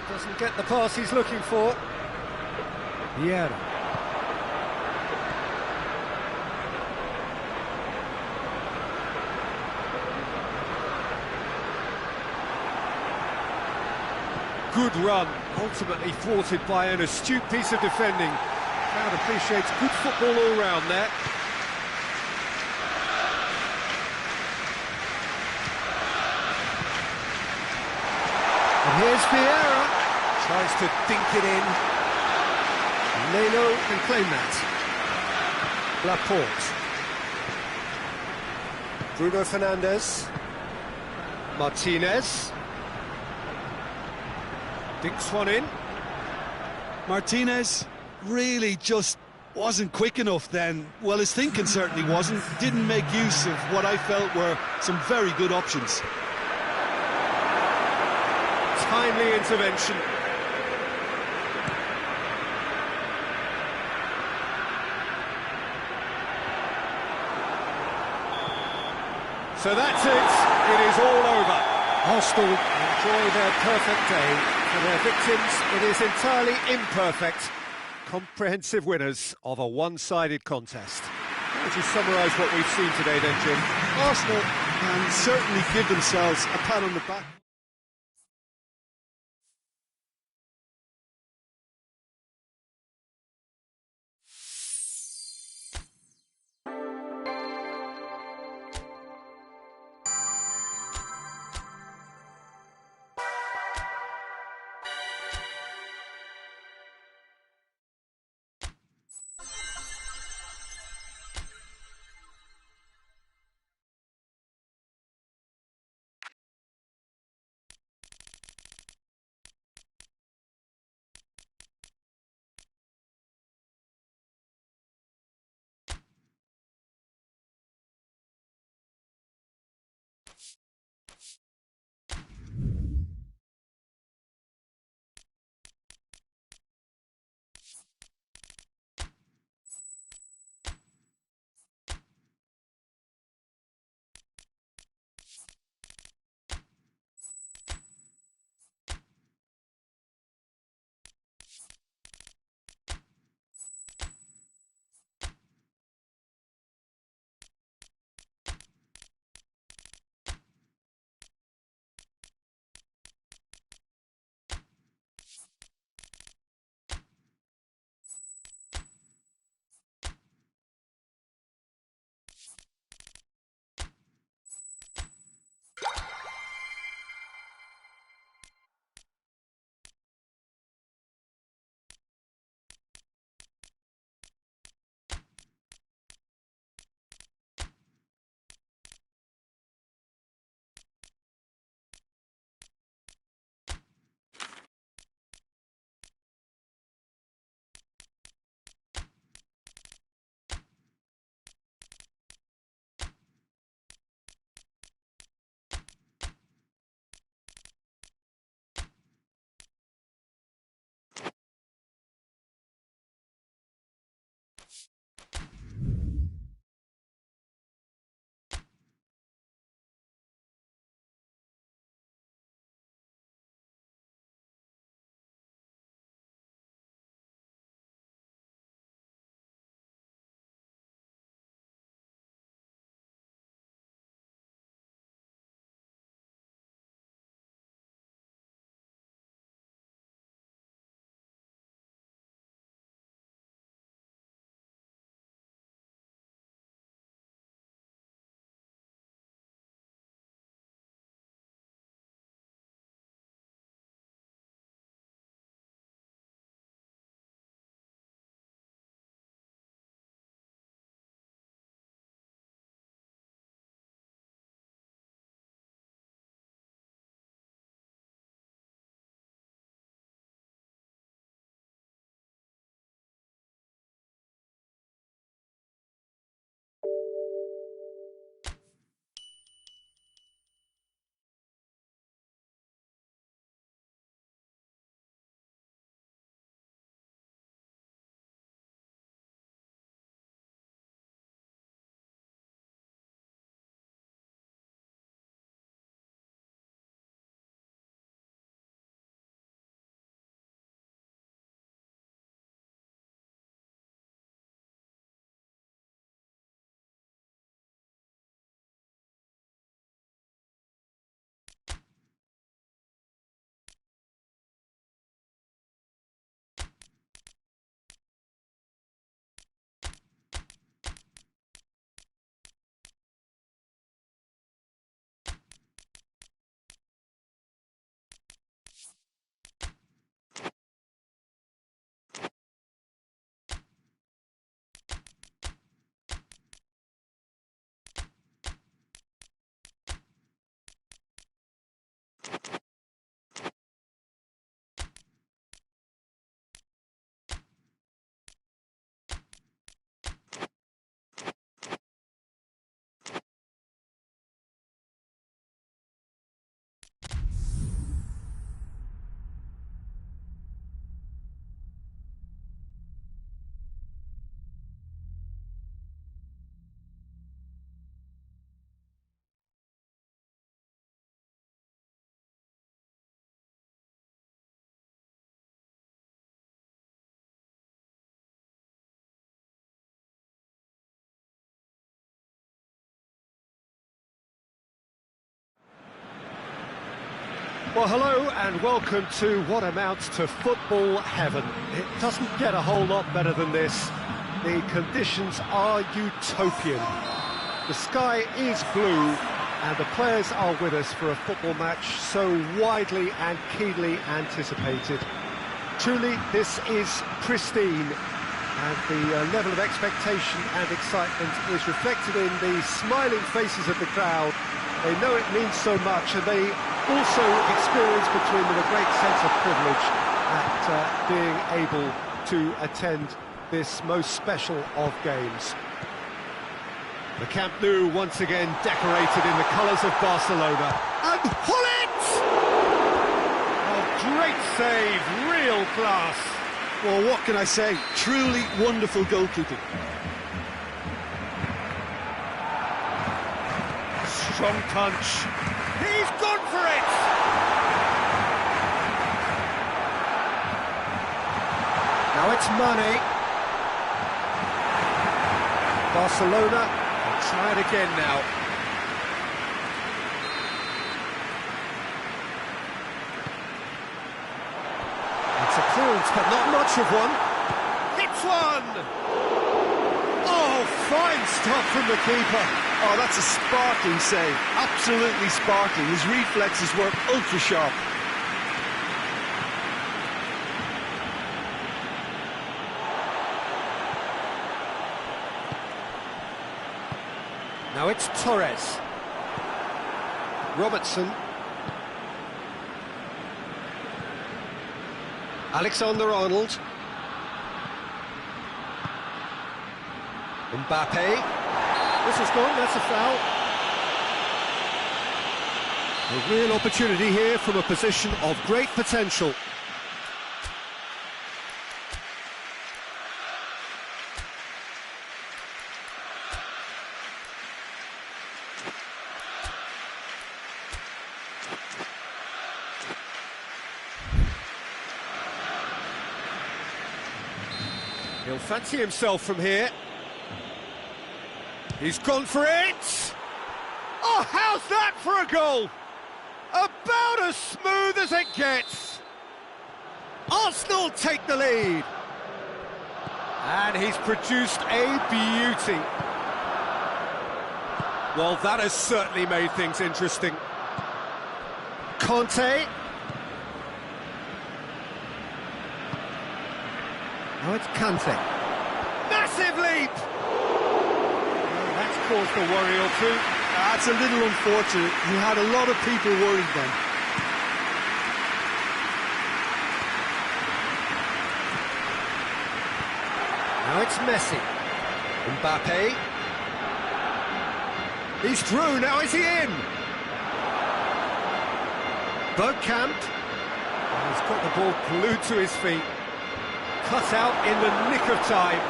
Doesn't get the pass he's looking for. Vieira. Good run, ultimately thwarted by an astute piece of defending. Crowd appreciates good football all round there. And here's Vieira. Tries to dink it in. Leno can claim that. Laporte. Bruno Fernandes. Martinez. Dinks one in. Martinez really just wasn't quick enough then. Well, his thinking certainly wasn't. Didn't make use of what I felt were some very good options. Timely intervention. So that's it. It is all over. Hostile enjoy their perfect day. For their victims, it is entirely imperfect. Comprehensive winners of a one-sided contest. How would you summarise what we've seen today then, Jim? Arsenal can certainly give themselves a pat on the back. Well, hello and welcome to what amounts to football heaven. It doesn't get a whole lot better than this. The conditions are utopian. The sky is blue and the players are with us for a football match so widely and keenly anticipated. Truly, this is pristine, and the level of expectation and excitement is reflected in the smiling faces of the crowd. They know it means so much, and they also experience between them a great sense of privilege at being able to attend this most special of games. The Camp Nou once again decorated in the colours of Barcelona. And Hullet! Oh, great save, real class. Well, what can I say? Truly wonderful goalkeeping. Strong punch. He's gone for it! Now it's Mane. Barcelona will try it again now. It's a clearance, but not much of one. Hits one! Oh, fine stop from the keeper. Oh, that's a sparkling save. Absolutely sparkling. His reflexes were ultra sharp. Now it's Torres. Robertson. Alexander-Arnold. Mbappe. This is gone, that's a foul. A real opportunity here from a position of great potential. He'll fancy himself from here. He's gone for it! Oh, how's that for a goal? About as smooth as it gets. Arsenal take the lead. And he's produced a beauty. Well, that has certainly made things interesting. Conte. Now it's Kante. Massive leap! That's caused a worry or two. That's a little unfortunate. He had a lot of people worried then. Now it's Messi. Mbappe. He's through, now is he in? Bergkamp. He's got the ball glued to his feet. Cut out in the nick of time.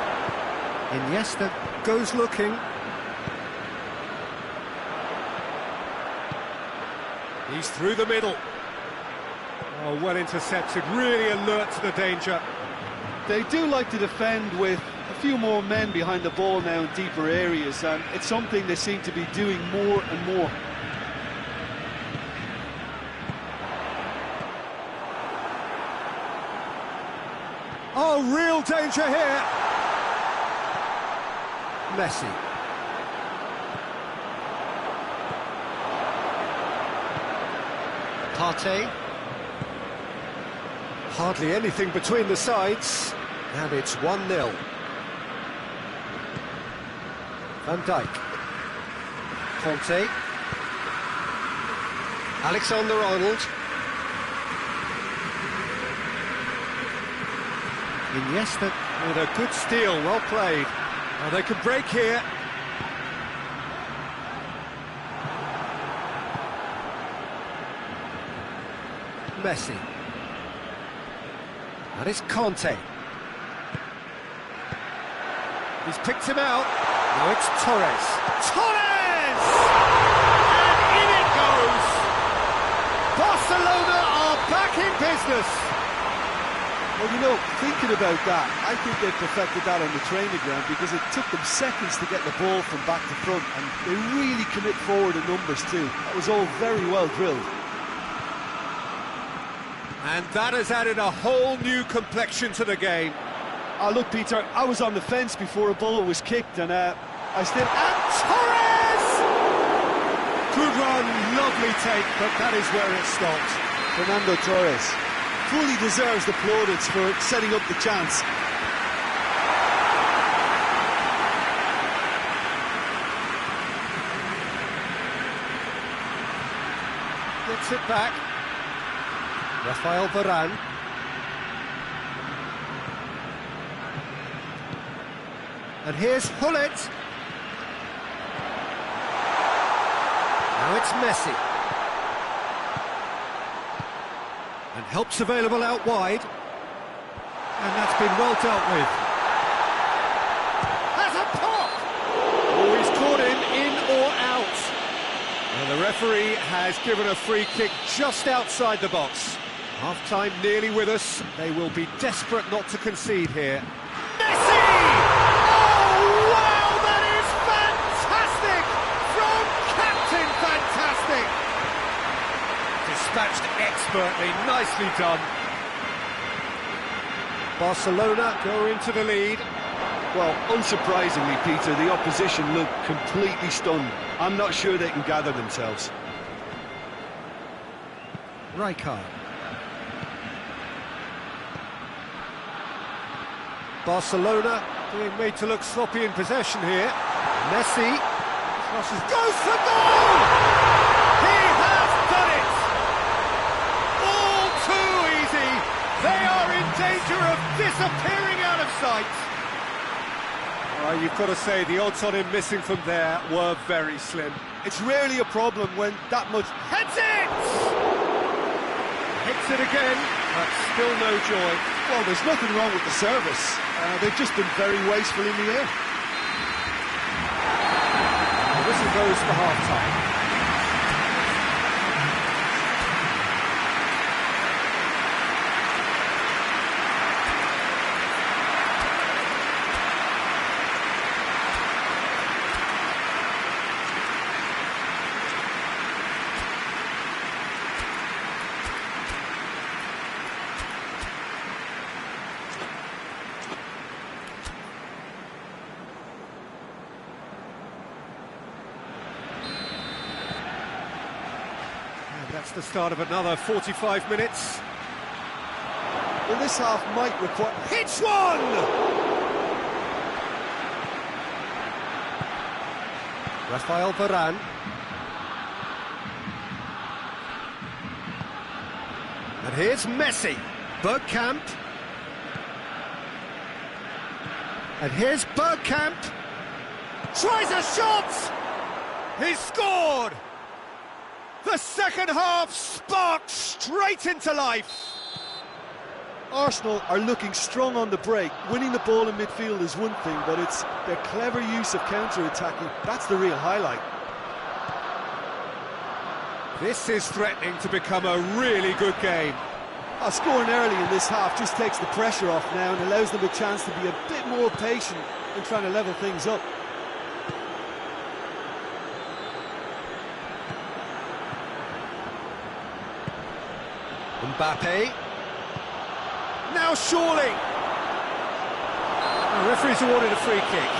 Iniesta goes looking. He's through the middle. Oh, well intercepted, really alert to the danger. They do like to defend with a few more men behind the ball now in deeper areas, and it's something they seem to be doing more and more. Oh, real danger here. Messi. Partey. Hardly anything between the sides, and it's 1-0. Van Dijk. Conte. Alexander-Arnold. Iniesta with a good steal, well played. Now they can break here. Messi. And it's Conte. He's picked him out. Now it's Torres. Torres! And in it goes! Barcelona are back in business. Well, you know, thinking about that, I think they perfected that on the training ground because it took them seconds to get the ball from back to front, and they really commit forward in numbers too. That was all very well drilled. And that has added a whole new complexion to the game. Look, Peter, I was on the fence before a ball was kicked, and I still... And Torres! Good run, lovely take, but that is where it stopped. Fernando Torres fully deserves the plaudits for setting up the chance. Gets it back. Rafael Varane. And here's Hullet. Now it's Messi. And help's available out wide. And that's been well dealt with. Has a pop! Oh, he's caught him in or out. And the referee has given a free kick just outside the box. Half-time nearly with us. They will be desperate not to concede here. Messi! Oh, wow, that is fantastic! From Captain Fantastic! Dispatched expertly, nicely done. Barcelona go into the lead. Well, unsurprisingly, Peter, the opposition look completely stunned. I'm not sure they can gather themselves. Rijkaard. Barcelona being made to look sloppy in possession here. Messi crosses, goes for goal! He has done it! All too easy. They are in danger of disappearing out of sight. You've got to say, the odds on him missing from there were very slim. It's rarely a problem when that much... Heads it! Hits it again, but still no joy. Well, there's nothing wrong with the service. They've just been very wasteful in the air. The whistle goes for half-time. That's the start of another 45 minutes. Well, this half might require... Hits one! Rafael Varane. And here's Messi. Bergkamp. And here's Bergkamp. Tries a shot! He's scored! The second half sparked straight into life. Arsenal are looking strong on the break. Winning the ball in midfield is one thing, but it's their clever use of counter-attacking. That's the real highlight. This is threatening to become a really good game. Scoring early in this half just takes the pressure off now and allows them a chance to be a bit more patient in trying to level things up. Mbappe. Now surely. The referee's awarded a free kick.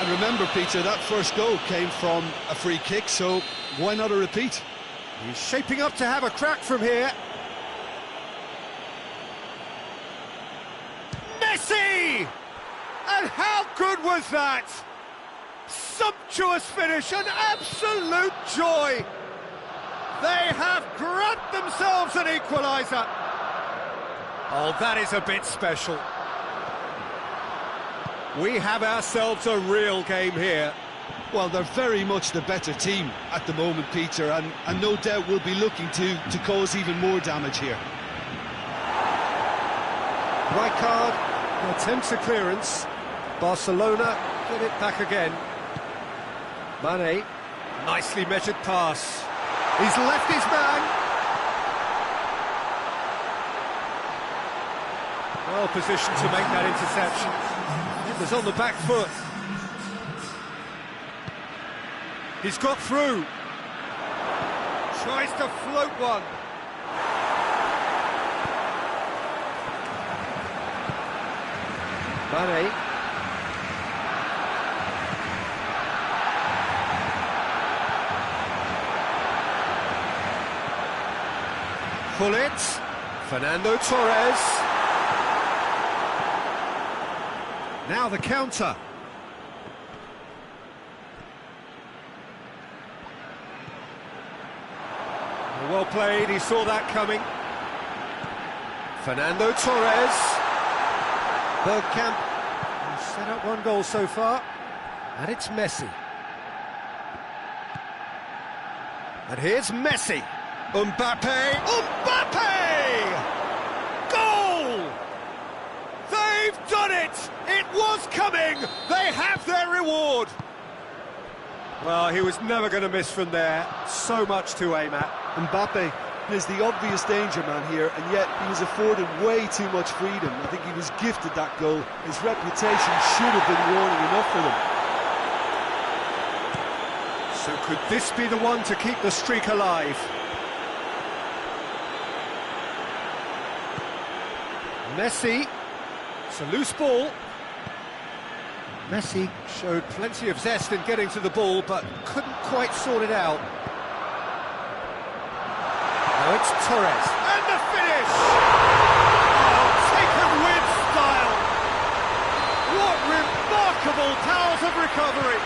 And remember, Peter, that first goal came from a free kick, so why not a repeat? He's shaping up to have a crack from here. Messi! And how good was that? Sumptuous finish, an absolute joy. They have grabbed themselves an equaliser. Oh, that is a bit special. We have ourselves a real game here. Well, they're very much the better team at the moment, Peter, and no doubt will be looking to cause even more damage here. Rijkaard attempts a clearance. Barcelona get it back again. Mane, nicely measured pass. He's left his man. Well positioned to make that interception. It was on the back foot. He's got through. Tries to float one. Mane. Pull it. Fernando Torres. Now the counter. Well played, he saw that coming. Fernando Torres. Bergkamp. He's set up one goal so far. And it's Messi. And here's Messi. Mbappe! Goal! They've done it! It was coming! They have their reward! Well, he was never going to miss from there. So much to aim at. Mbappe is the obvious danger man here, and yet he was afforded way too much freedom. I think he was gifted that goal. His reputation should have been warning enough for them. So could this be the one to keep the streak alive? Messi, it's a loose ball. Messi showed plenty of zest in getting to the ball, but couldn't quite sort it out. Now it's Torres, and the finish! Oh, taken with style! What remarkable powers of recovery!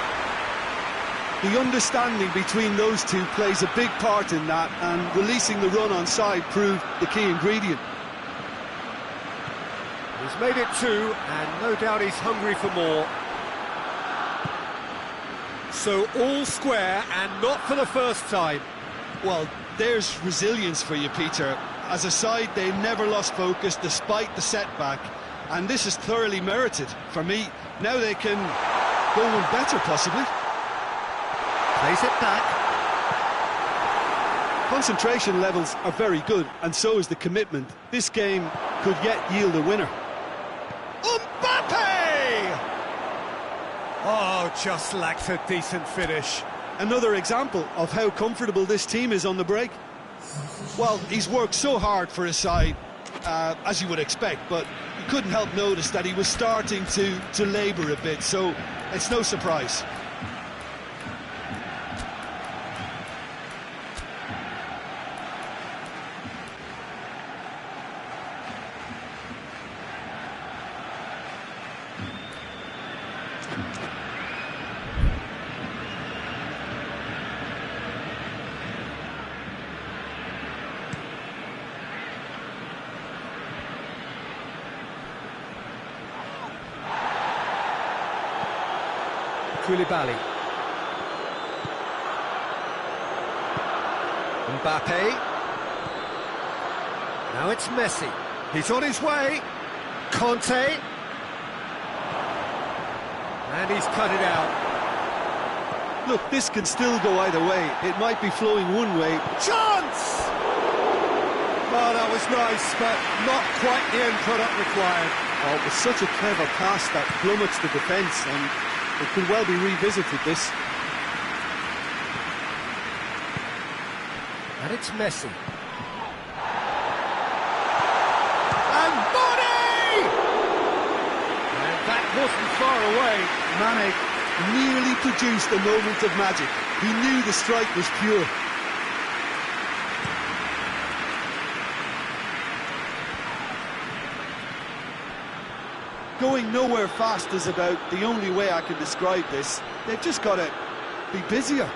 The understanding between those two plays a big part in that, and releasing the run on side proved the key ingredient. He's made it two, and no doubt he's hungry for more. So all square, and not for the first time. Well, there's resilience for you, Peter. As a side, they never lost focus despite the setback, and this is thoroughly merited. For me, now they can go one better, possibly. Plays it back. Concentration levels are very good, and so is the commitment. This game could yet yield a winner. Mbappe! Oh, just lacks a decent finish. Another example of how comfortable this team is on the break. Well, he's worked so hard for his side, as you would expect, but you couldn't help notice that he was starting to labour a bit, so it's no surprise. Koulibaly. Mbappe. Now it's Messi. He's on his way. Conte. And he's cut it out. Look, this can still go either way. It might be flowing one way. Chance! Well, that was nice, but not quite the end product required. Oh, it was such a clever pass that plummets the defence, and it could well be revisited, this. And it's Messi. And Mane! And that wasn't far away. Mane nearly produced a moment of magic. He knew the strike was pure. Going nowhere fast is about the only way I can describe this. They've just got to be busier.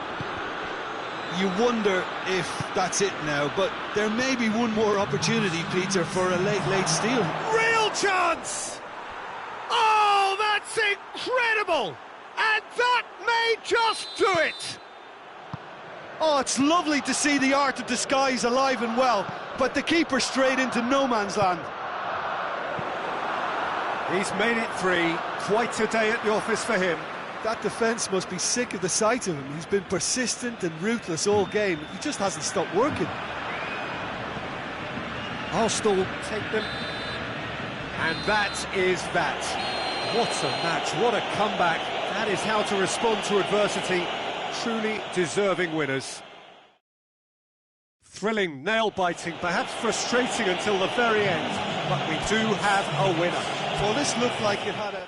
You wonder if that's it now, but there may be one more opportunity, Peter, for a late steal. Real chance! Oh, that's incredible! And that may just do it! Oh, it's lovely to see the art of disguise alive and well, but the keeper straight into no man's land. He's made it three. Quite a day at the office for him. That defence must be sick of the sight of him. He's been persistent and ruthless all game. He just hasn't stopped working. Arsenal take them. And that is that. What a match, what a comeback. That is how to respond to adversity. Truly deserving winners. Thrilling, nail-biting, perhaps frustrating until the very end. But we do have a winner. Well, this looked like it had a...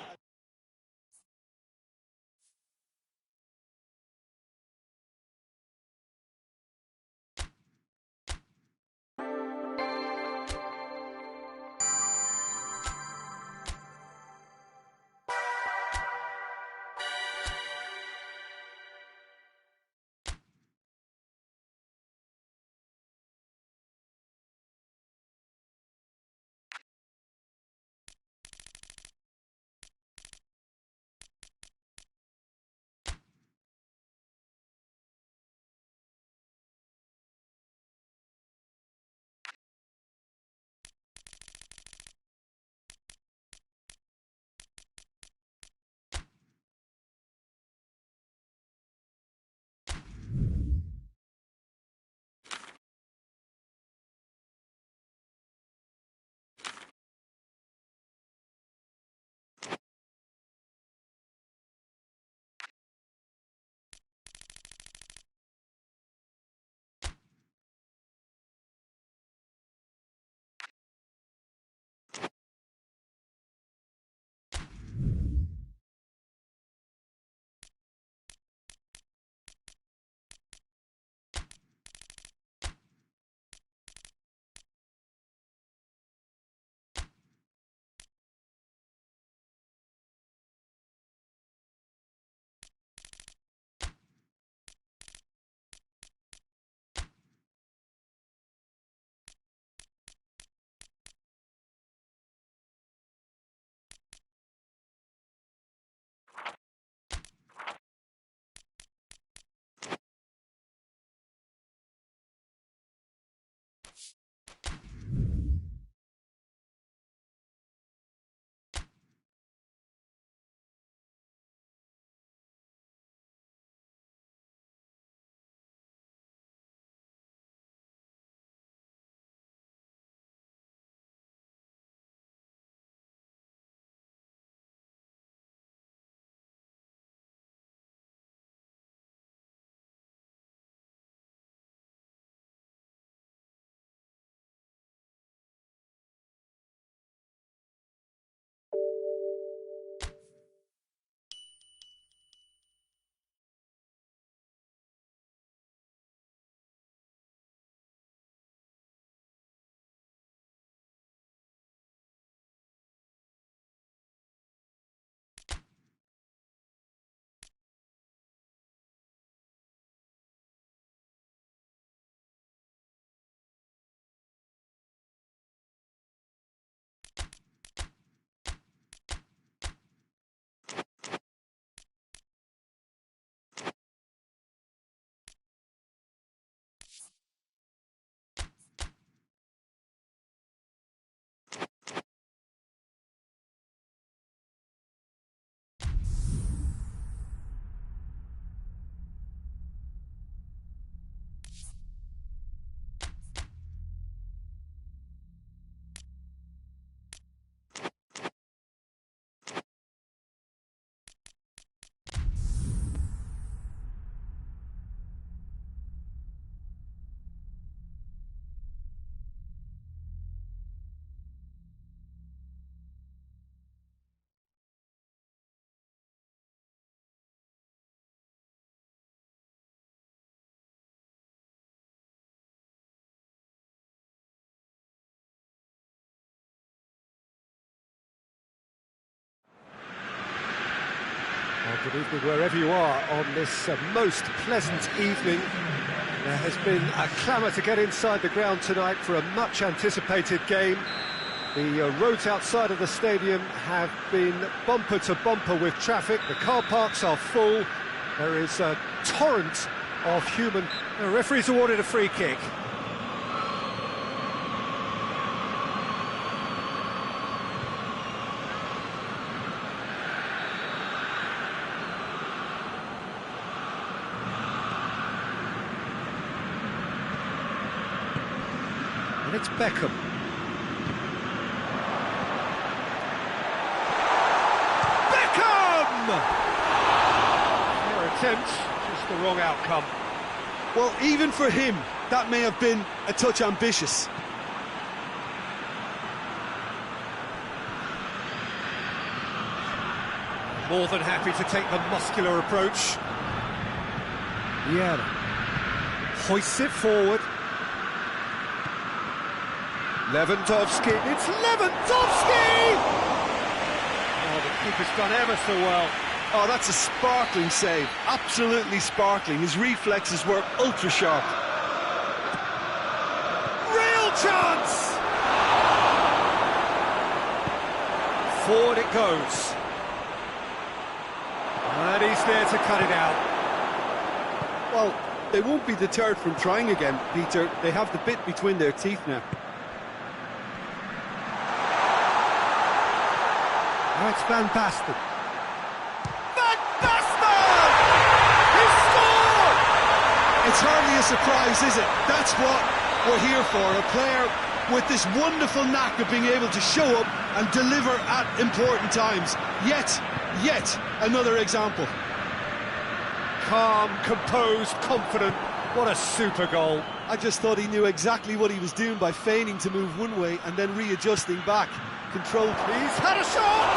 Good evening wherever you are on this most pleasant evening. There has been a clamour to get inside the ground tonight for a much anticipated game. The roads outside of the stadium have been bumper to bumper with traffic. The car parks are full. There is a torrent of human... The referee's awarded a free kick. And it's Beckham. Beckham! Fair attempt, just the wrong outcome. Well, even for him, that may have been a touch ambitious. More than happy to take the muscular approach. Yeah. Hoists it forward. Lewandowski. It's Lewandowski! Oh, the keeper's done ever so well. Oh, that's a sparkling save. Absolutely sparkling. His reflexes were ultra sharp. Real chance! Forward it goes. And he's there to cut it out. Well, they won't be deterred from trying again, Peter. They have the bit between their teeth now. Now it's Van Basten. Van Basten! He scored! It's hardly a surprise, is it? That's what we're here for. A player with this wonderful knack of being able to show up and deliver at important times. Yet another example. Calm, composed, confident. What a super goal. I just thought he knew exactly what he was doing by feigning to move one way and then readjusting back. Controlled. He's had a shot!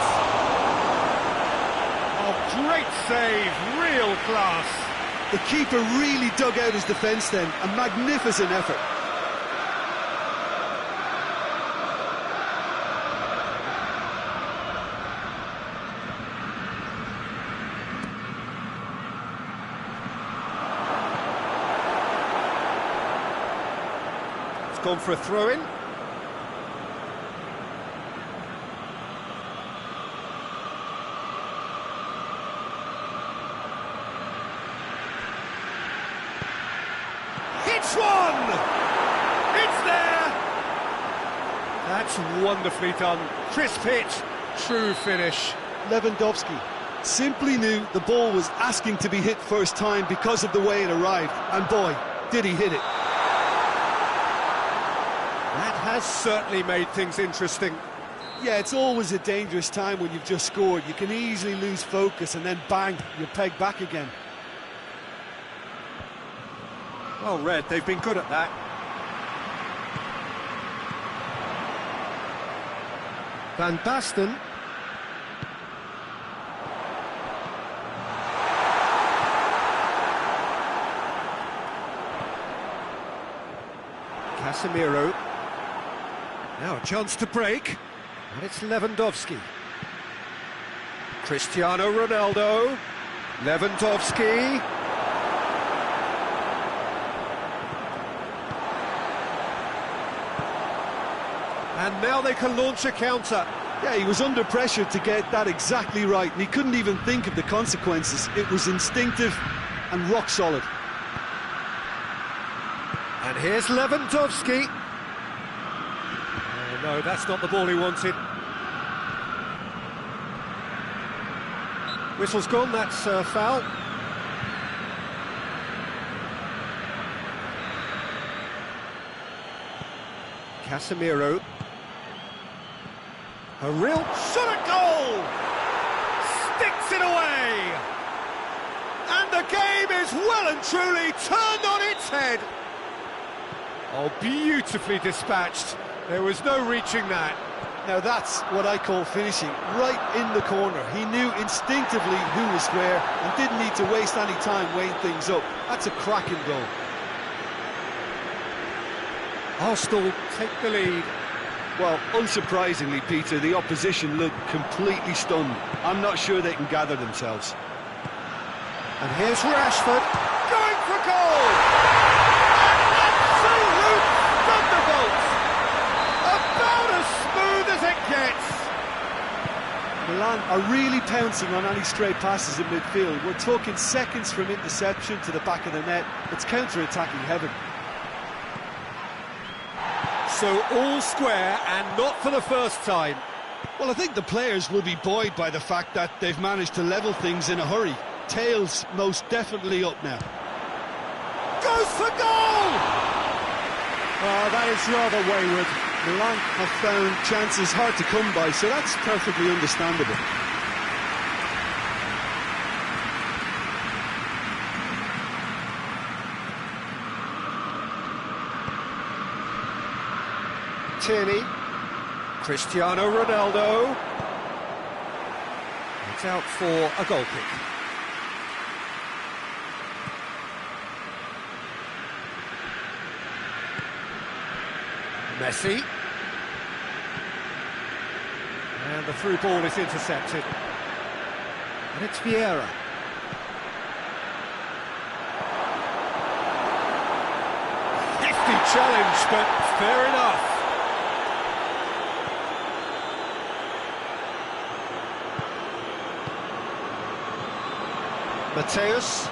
Oh, great save, real class. The keeper really dug out his defence then. A magnificent effort. Gone for a throw-in. Hits one! It's there! That's wonderfully done. Crisp hit, true finish. Lewandowski simply knew the ball was asking to be hit first time because of the way it arrived. And boy, did he hit it. That has certainly made things interesting. Yeah, it's always a dangerous time when you've just scored. You can easily lose focus and then bang, you're pegged back again. Well read, they've been good at that. Van Basten. Casemiro. Now a chance to break, and it's Lewandowski. Cristiano Ronaldo. Lewandowski. And now they can launch a counter. Yeah, he was under pressure to get that exactly right, and he couldn't even think of the consequences. It was instinctive and rock solid. And here's Lewandowski. Oh, no, that's not the ball he wanted. Whistle's gone, that's a foul. Casemiro. A real shot at goal! Sticks it away! And the game is well and truly turned on its head. Oh, beautifully dispatched. There was no reaching that. Now that's what I call finishing, right in the corner. He knew instinctively who was where and didn't need to waste any time weighing things up. That's a cracking goal. Arsenal take the lead. Well, unsurprisingly, Peter, the opposition looked completely stunned. I'm not sure they can gather themselves. And here's Rashford, going for goal! Absolute thunderbolt! About as smooth as it gets! Milan are really pouncing on any stray passes in midfield. We're talking seconds from interception to the back of the net. It's counter-attacking heaven. So all square, and not for the first time. Well, I think the players will be buoyed by the fact that they've managed to level things in a hurry. Tails most definitely up now. Goes for goal! That is rather wayward. Milan have found chances hard to come by, so that's perfectly understandable. Tierney, Cristiano Ronaldo. It's It's out for a goal kick. Messi. And the through ball is intercepted. And it's Vieira. Hefty challenge, but fair enough. Mateus.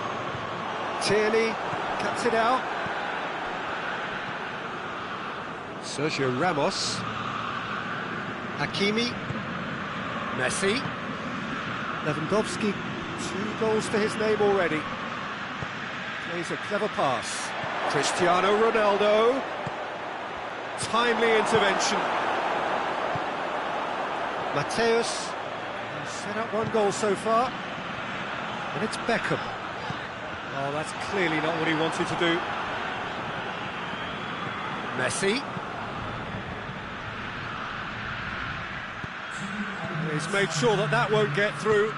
Tierney cuts it out. Sergio Ramos. Hakimi. Messi. Lewandowski, 2 goals to his name already. Plays a clever pass. Cristiano Ronaldo. Timely intervention. Mateus has set up 1 goal so far. And it's Beckham. Oh, that's clearly not what he wanted to do. Messi. He's made sure that that won't get through.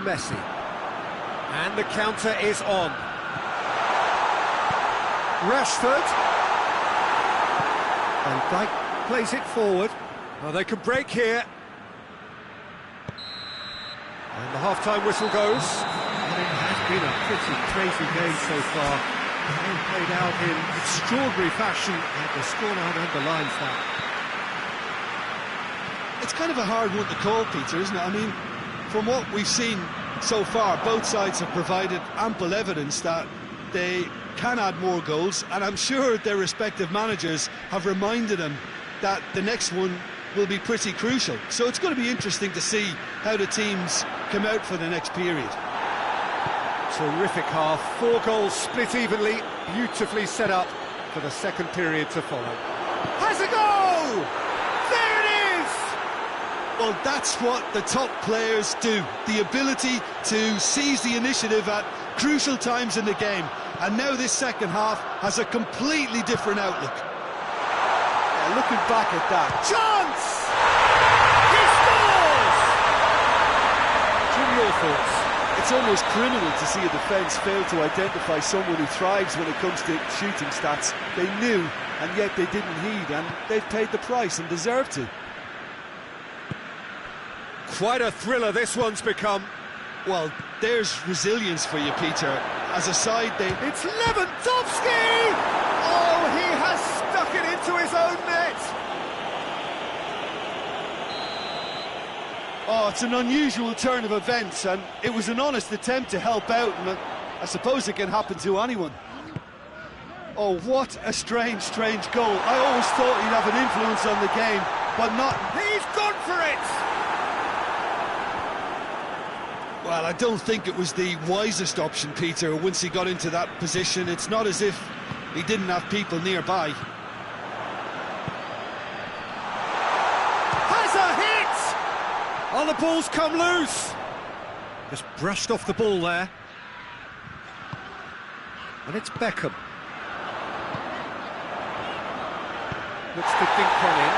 Messi. And the counter is on. Rashford. And Dijk plays it forward. Well, they can break here. And the half-time whistle goes. And it has been a pretty crazy game so far. They played out in extraordinary fashion, and the scoreline underlines that. It's kind of a hard one to call, Peter, isn't it? I mean, from what we've seen so far, both sides have provided ample evidence that they can add more goals, and I'm sure their respective managers have reminded them that the next one will be pretty crucial. So it's going to be interesting to see how the teams come out for the next period. Terrific half, 4 goals split evenly, beautifully set up for the second period to follow. Has a goal! There it is! Well, that's what the top players do. The ability to seize the initiative at crucial times in the game. And now this second half has a completely different outlook. Yeah, looking back at that. Chance! He scores! Jim, your thoughts? It's almost criminal to see a defence fail to identify someone who thrives when it comes to shooting stats. They knew, and yet they didn't heed, and they've paid the price and deserve to. Quite a thriller this one's become. Well, there's resilience for you, Peter. As a side, It's Lewandowski! Oh, he has stuck it into his own net! Oh, it's an unusual turn of events, and it was an honest attempt to help out, and I suppose it can happen to anyone. Oh, what a strange goal. I always thought he'd have an influence on the game, but not... He's gone for it! Well, I don't think it was the wisest option, Peter, once he got into that position. It's not as if he didn't have people nearby. Has a hit! Oh, the ball's come loose! Just brushed off the ball there. And it's Beckham. Looks to dink one in.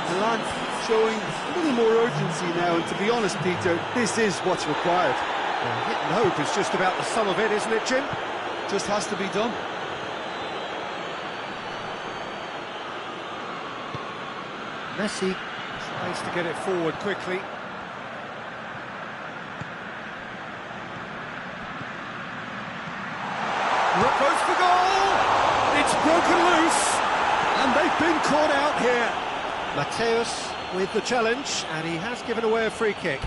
Milan showing a little more urgency now, and to be honest, Peter, this is what's required. Well, hit and hope is just about the sum of it, isn't it, Jim? Just has to be done. Messi tries to get it forward quickly. Goes for goal! It's broken loose, and they've been caught out here. Mateus with the challenge, and he has given away a free kick.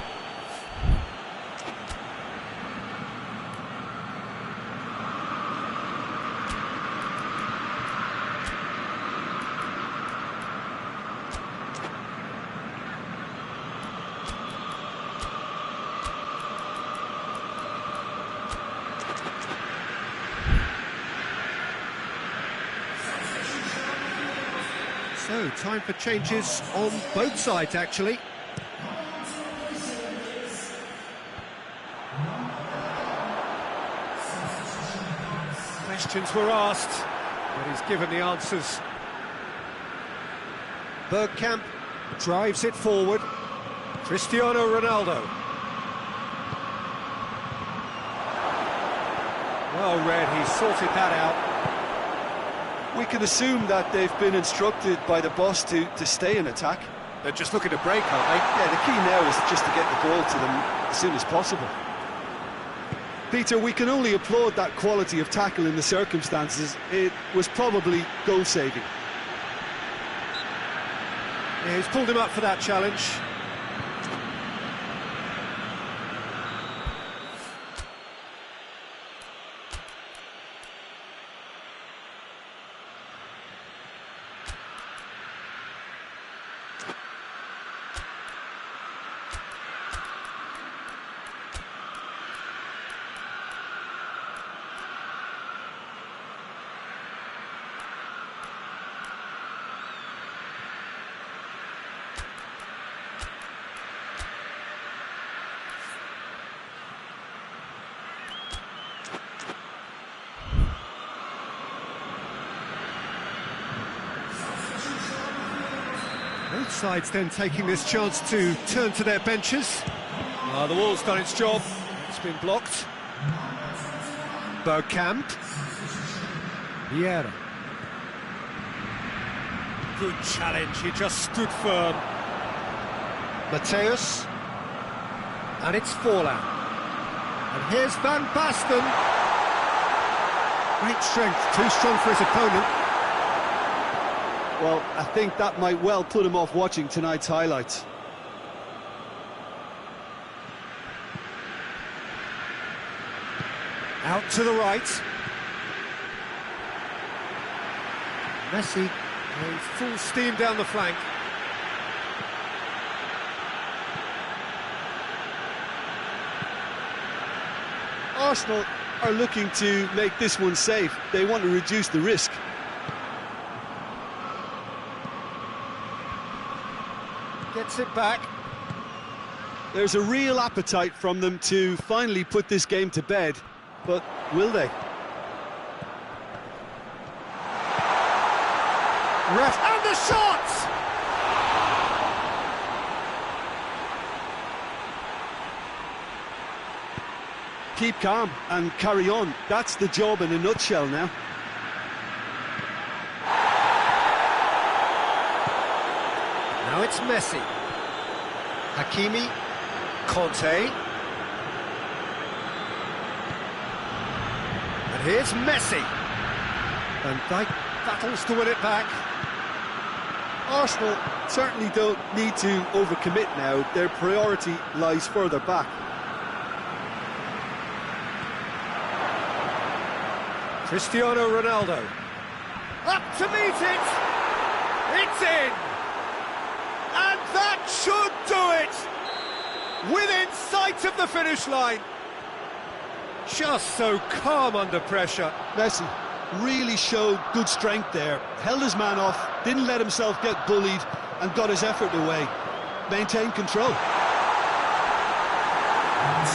So, time for changes on both sides, actually. Questions were asked, but he's given the answers. Bergkamp Drives it forward. Cristiano Ronaldo. Well read, he sorted that out. We can assume that they've been instructed by the boss to stay in attack. They're just looking to break, aren't they? Yeah, the key now is just to get the ball to them as soon as possible. Peter, we can only applaud that quality of tackle in the circumstances. It was probably goal-saving. Yeah, he's pulled him up for that challenge. Both sides then taking this chance to turn to their benches. The wall's done its job. It's been blocked. Bergkamp. Vieira. Good challenge, he just stood firm. Mateus. And it's Forlan. And here's Van Basten. Great strength, too strong for his opponent. Well, I think that might well put him off watching tonight's highlights. Out to the right. Messi going full steam down the flank. Arsenal are looking to make this one safe. They want to reduce the risk. Gets it back. There's a real appetite from them to finally put this game to bed, but will they? Ref and the shot! Keep calm and carry on. That's the job in a nutshell now. Now it's Messi. Hakimi. Conte. And here's Messi. And Dijk battles to win it back. Arsenal certainly don't need to overcommit now. Their priority lies further back. Cristiano Ronaldo. Up to meet it! It's in! And that should do it! Within sight of the finish line. Just so calm under pressure. Messi really showed good strength there. Held his man off, didn't let himself get bullied, and got his effort away. Maintained control. 2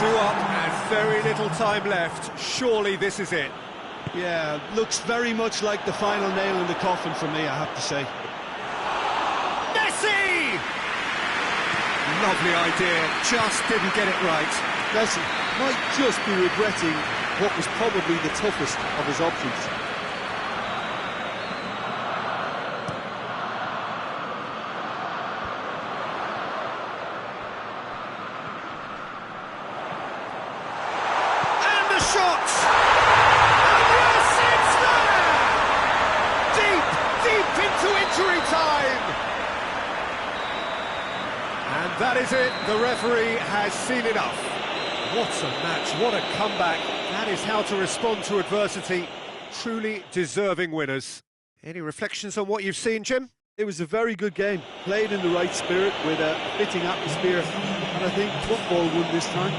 up and very little time left. Surely this is it. Yeah, looks very much like the final nail in the coffin for me, I have to say. Messi! Lovely idea, just didn't get it right. Messi might just be regretting what was probably the toughest of his options. And the shot! And yes, it's there! Deep into injury time! And that is it, the referee has seen enough. What a match, what a comeback. That is how to respond to adversity. Truly deserving winners. Any reflections on what you've seen, Jim? It was a very good game, played in the right spirit with a fitting atmosphere, and I think football won this time.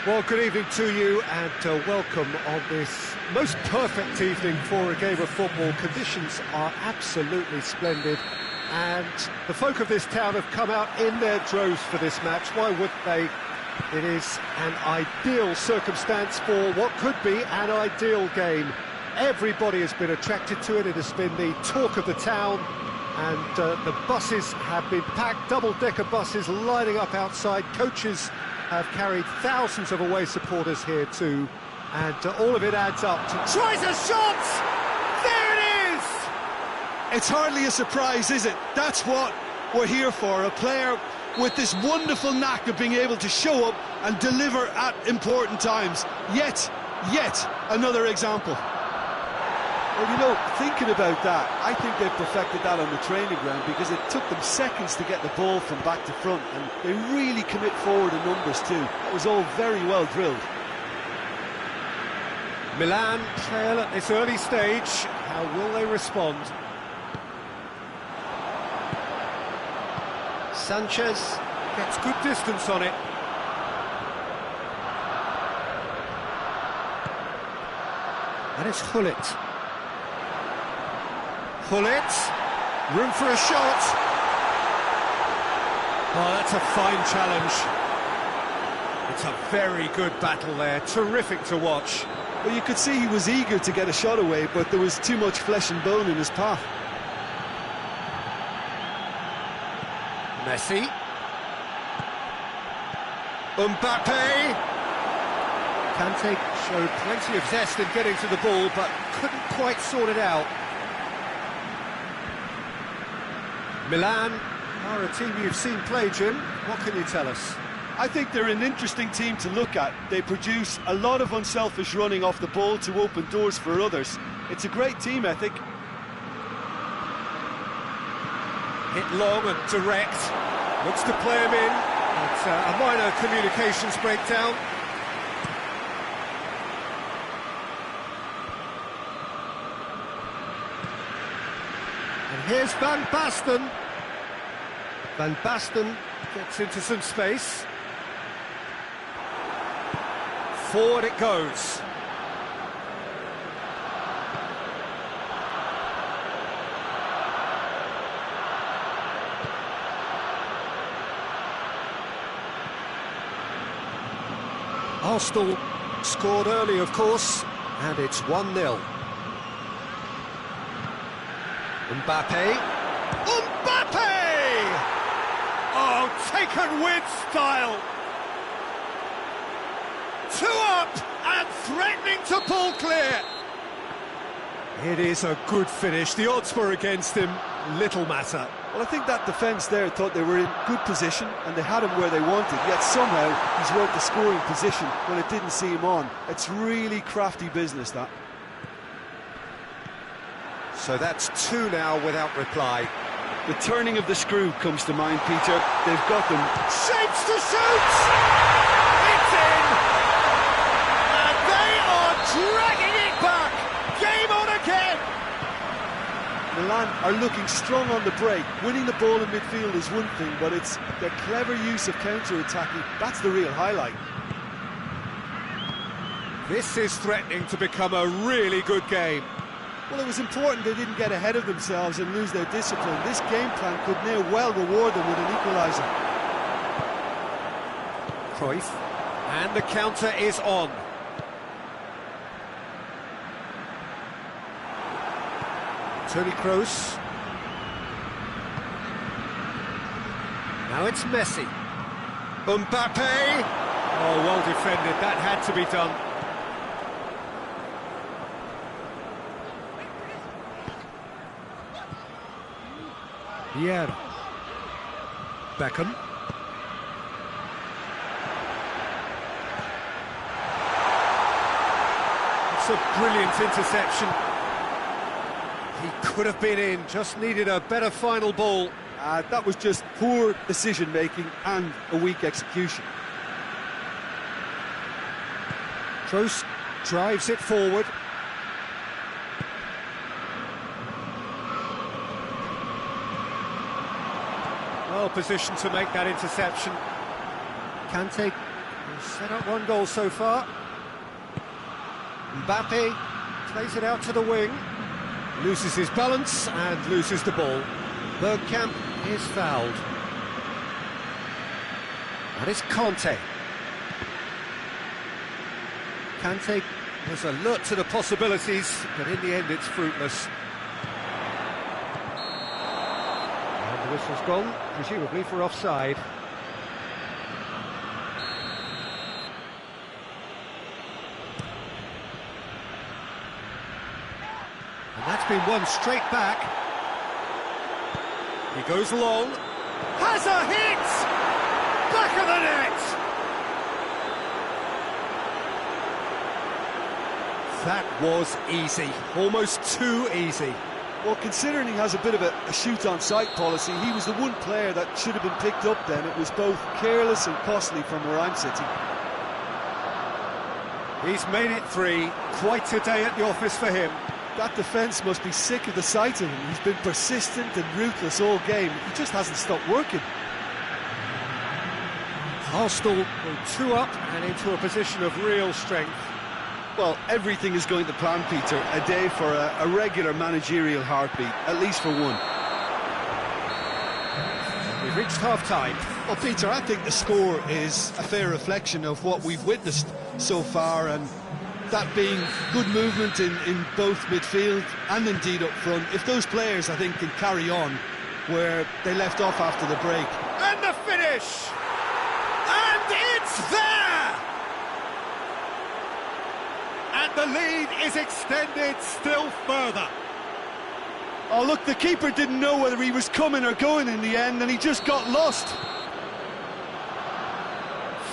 Well, good evening to you and welcome on this most perfect evening for a game of football. Conditions are absolutely splendid and the folk of this town have come out in their droves for this match. Why wouldn't they? It is an ideal circumstance for what could be an ideal game. Everybody has been attracted to it. It has been the talk of the town and the buses have been packed, double-decker buses lining up outside. Coaches have carried thousands of away supporters here too, and all of it adds up to... Tries a shot! There it is! It's hardly a surprise, is it? That's what we're here for, a player with this wonderful knack of being able to show up and deliver at important times. Yet another example. Well, you know, thinking about that, I think they've perfected that on the training ground because it took them seconds to get the ball from back to front, and they really commit forward in numbers too. That was all very well drilled. Milan trail at this early stage. How will they respond? Sanchez gets good distance on it. And it's Hullet. Hullet, room for a shot. Oh, that's a fine challenge. It's a very good battle there, terrific to watch. Well, you could see he was eager to get a shot away, but there was too much flesh and bone in his path. Messi. Mbappe. Kante showed plenty of zest in getting to the ball, but couldn't quite sort it out. Milan are a team you've seen play, Jim. What can you tell us? I think they're an interesting team to look at. They produce a lot of unselfish running off the ball to open doors for others. It's a great team ethic. Hit long and direct. Looks to play him in. It's a minor communications breakdown. And here's Van Basten. Van Basten gets into some space. Forward it goes. Arsenal scored early, of course, and it's 1-0. Mbappe. Mbappe! Oh, taken with style. 2 up and threatening to pull clear. It is a good finish. The odds were against him. Little matter. Well, I think that defence there thought they were in good position and they had him where they wanted, yet somehow he's worked the scoring position when it didn't see him on. It's really crafty business, that. So that's 2 now without reply. The turning of the screw comes to mind, Peter. They've got them. Shapes to shoot! It's in! And they are dragging it back! Game on again! Milan are looking strong on the break. Winning the ball in midfield is one thing, but it's their clever use of counter-attacking. That's the real highlight. This is threatening to become a really good game. Well, it was important they didn't get ahead of themselves and lose their discipline. This game plan could now well reward them with an equaliser. Cruyff, and the counter is on. Toni Kroos. Now it's Messi. Mbappe. Oh, well defended. That had to be done. Vieira. Beckham. It's a brilliant interception. He could have been in, just needed a better final ball. That was just poor decision-making and a weak execution. Kroos drives it forward. Well positioned to make that interception. Kante has set up 1 goal so far. Mbappe plays it out to the wing. Loses his balance and loses the ball. Bergkamp is fouled. And it's Kante. Kante was alert to the possibilities, but in the end it's fruitless. And the whistle's gone, presumably for offside. And that's been won straight back. He goes long. Has a hit! Back of the net! That was easy. Almost too easy. Well, considering he has a bit of a shoot-on-sight policy, he was the one player that should have been picked up then. It was both careless and costly from where I'm sitting. He's made it 3. Quite a day at the office for him. That defence must be sick of the sight of him. He's been persistent and ruthless all game. He just hasn't stopped working. Arsenal go 2 up and into a position of real strength. Well, everything is going to plan, Peter. A day for a regular managerial heartbeat, at least for one. We've reached half-time. Well, Peter, I think the score is a fair reflection of what we've witnessed so far, and that being good movement in both midfield and indeed up front. If those players, I think, can carry on where they left off after the break. And the finish! And it's there! And the lead is extended still further. Oh, look, the keeper didn't know whether he was coming or going in the end, and he just got lost.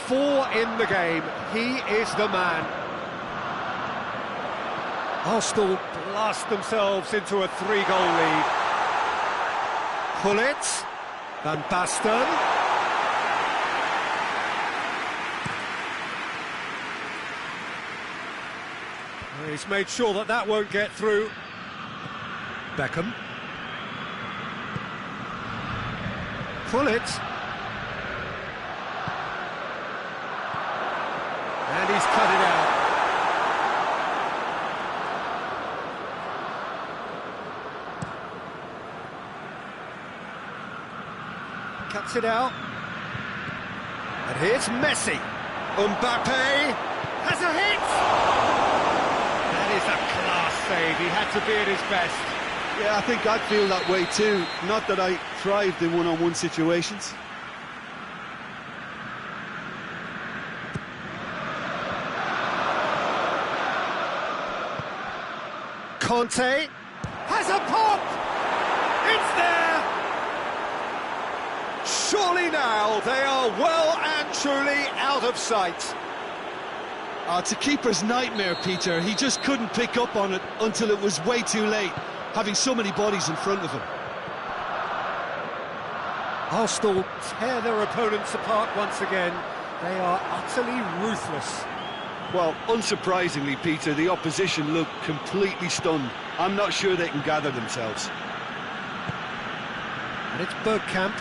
4 in the game. He is the man. Arsenal blast themselves into a 3-goal lead. Gullit, Van Basten. He's made sure that won't get through. Beckham. pull it. And he's cut it out. Cuts it out. And here's Messi. Mbappe has a hit! That is a class save. He had to be at his best. Yeah, I think I'd feel that way too. Not that I thrived in one-on-one situations. Conte has a pop! It's there! Surely now they are well and truly out of sight. It's a keeper's nightmare, Peter. He just couldn't pick up on it until it was way too late, having so many bodies in front of him. Arsenal tear their opponents apart once again. They are utterly ruthless. Well, unsurprisingly, Peter, the opposition look completely stunned. I'm not sure they can gather themselves. And it's Bergkamp.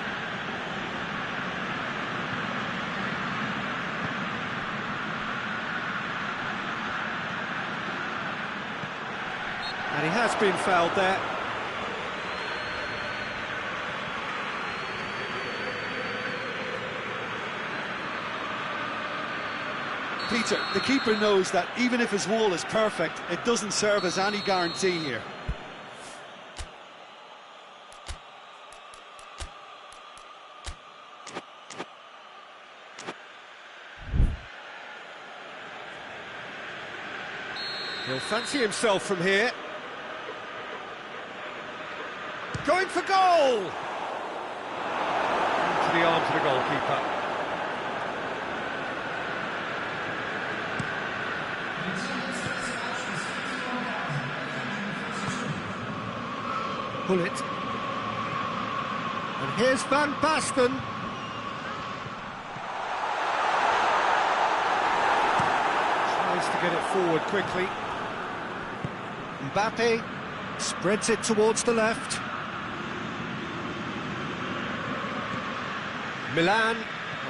And he has been fouled there. Peter, the keeper knows that even if his wall is perfect, it doesn't serve as any guarantee here. He'll fancy himself from here. Going for goal! Into the arms of the goalkeeper. Pull it. And here's Van Basten. Tries to get it forward quickly. Mbappe spreads it towards the left. Milan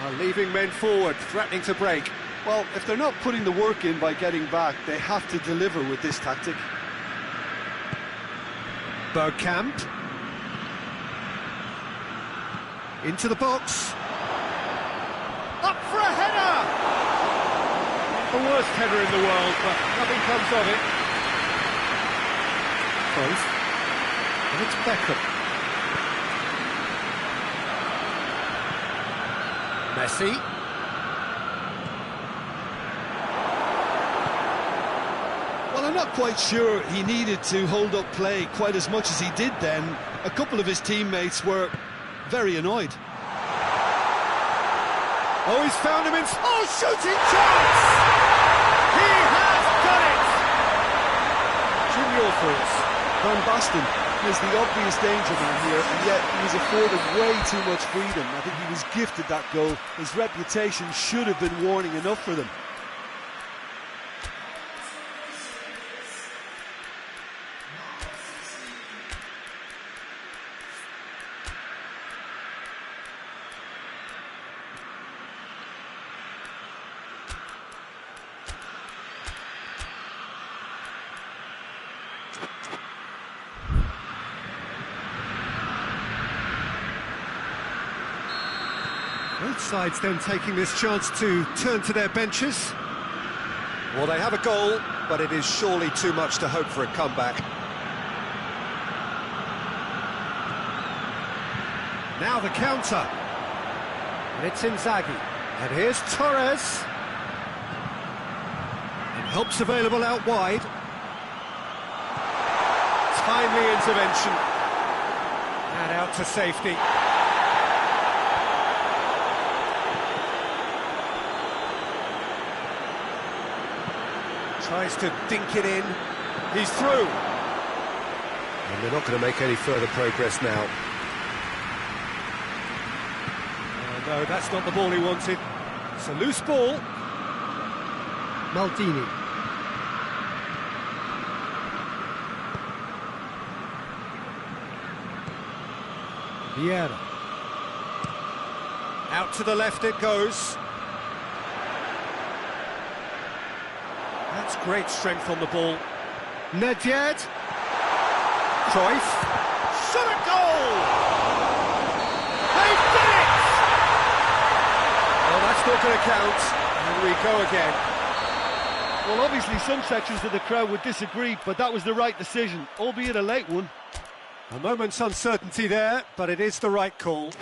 are leaving men forward, threatening to break. Well, if they're not putting the work in by getting back, they have to deliver with this tactic. Bergkamp. Into the box. Up for a header! The worst header in the world, but nothing comes of it. Both. And it's Beckham. Messi. Well, I'm not quite sure he needed to hold up play quite as much as he did then. A couple of his teammates were very annoyed. Oh, he's found him in... Oh, shooting chance! He has done it! Jim, your thoughts? Van Basten is the obvious danger man here, and yet he was afforded way too much freedom. I think he was gifted that goal. His reputation should have been warning enough for them. Both sides then taking this chance to turn to their benches. Well, they have a goal, but it is surely too much to hope for a comeback. Now the counter. And it's Inzaghi. And here's Torres. And help's available out wide. Timely intervention. And out to safety. Tries to dink it in. He's through. And they're not going to make any further progress now. No, that's not the ball he wanted. It's a loose ball. Maldini. Vieira. Out to the left it goes. That's great strength on the ball. Nedved. Cruyff. Shot a goal! They did it! Oh, that's not going to count. And we go again. Well, obviously some sections of the crowd would disagree, but that was the right decision, albeit a late one. A moment's uncertainty there, but it is the right call.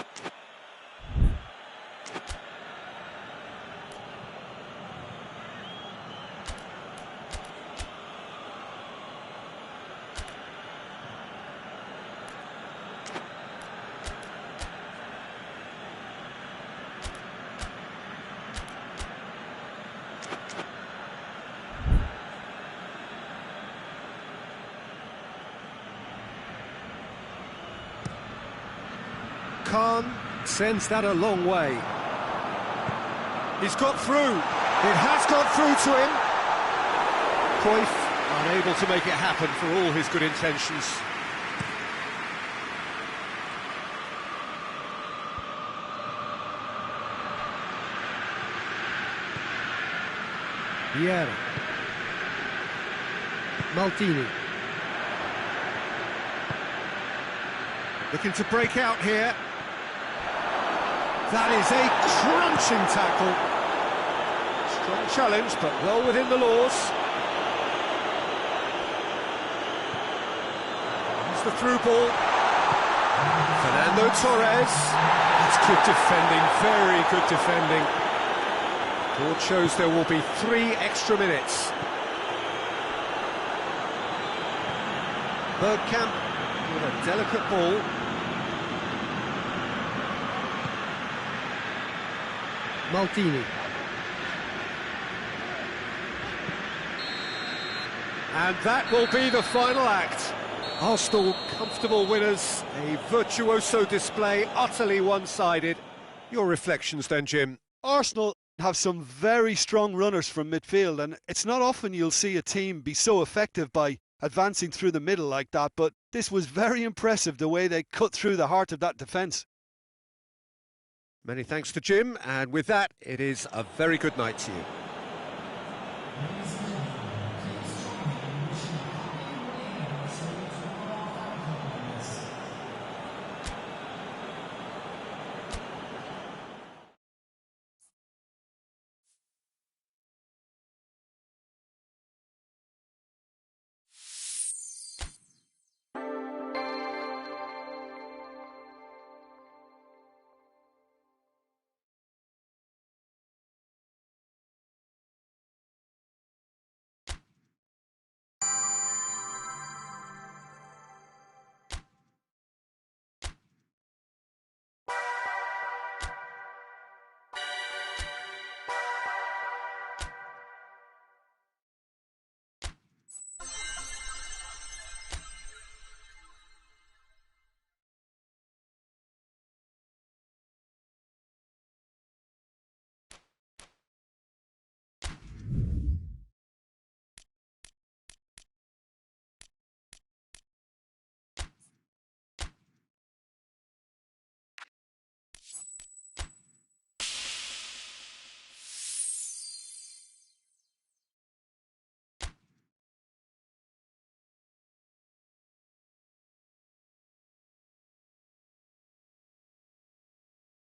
Khan sends that a long way. He's got through. It has got through to him. Cruyff unable to make it happen for all his good intentions. Vieira. Maldini. Looking to break out here. That is a crunching tackle. Strong challenge, but well within the laws. Here's the through ball. Fernando Torres. That's good defending, very good defending. Board shows there will be 3 extra minutes. Bergkamp with a delicate ball. Maldini. And that will be the final act. Arsenal comfortable winners, a virtuoso display, utterly one-sided. Your reflections then, Jim? Arsenal have some very strong runners from midfield, and it's not often you'll see a team be so effective by advancing through the middle like that, but this was very impressive the way they cut through the heart of that defence. Many thanks to Jim, and with that, it is a very good night to you.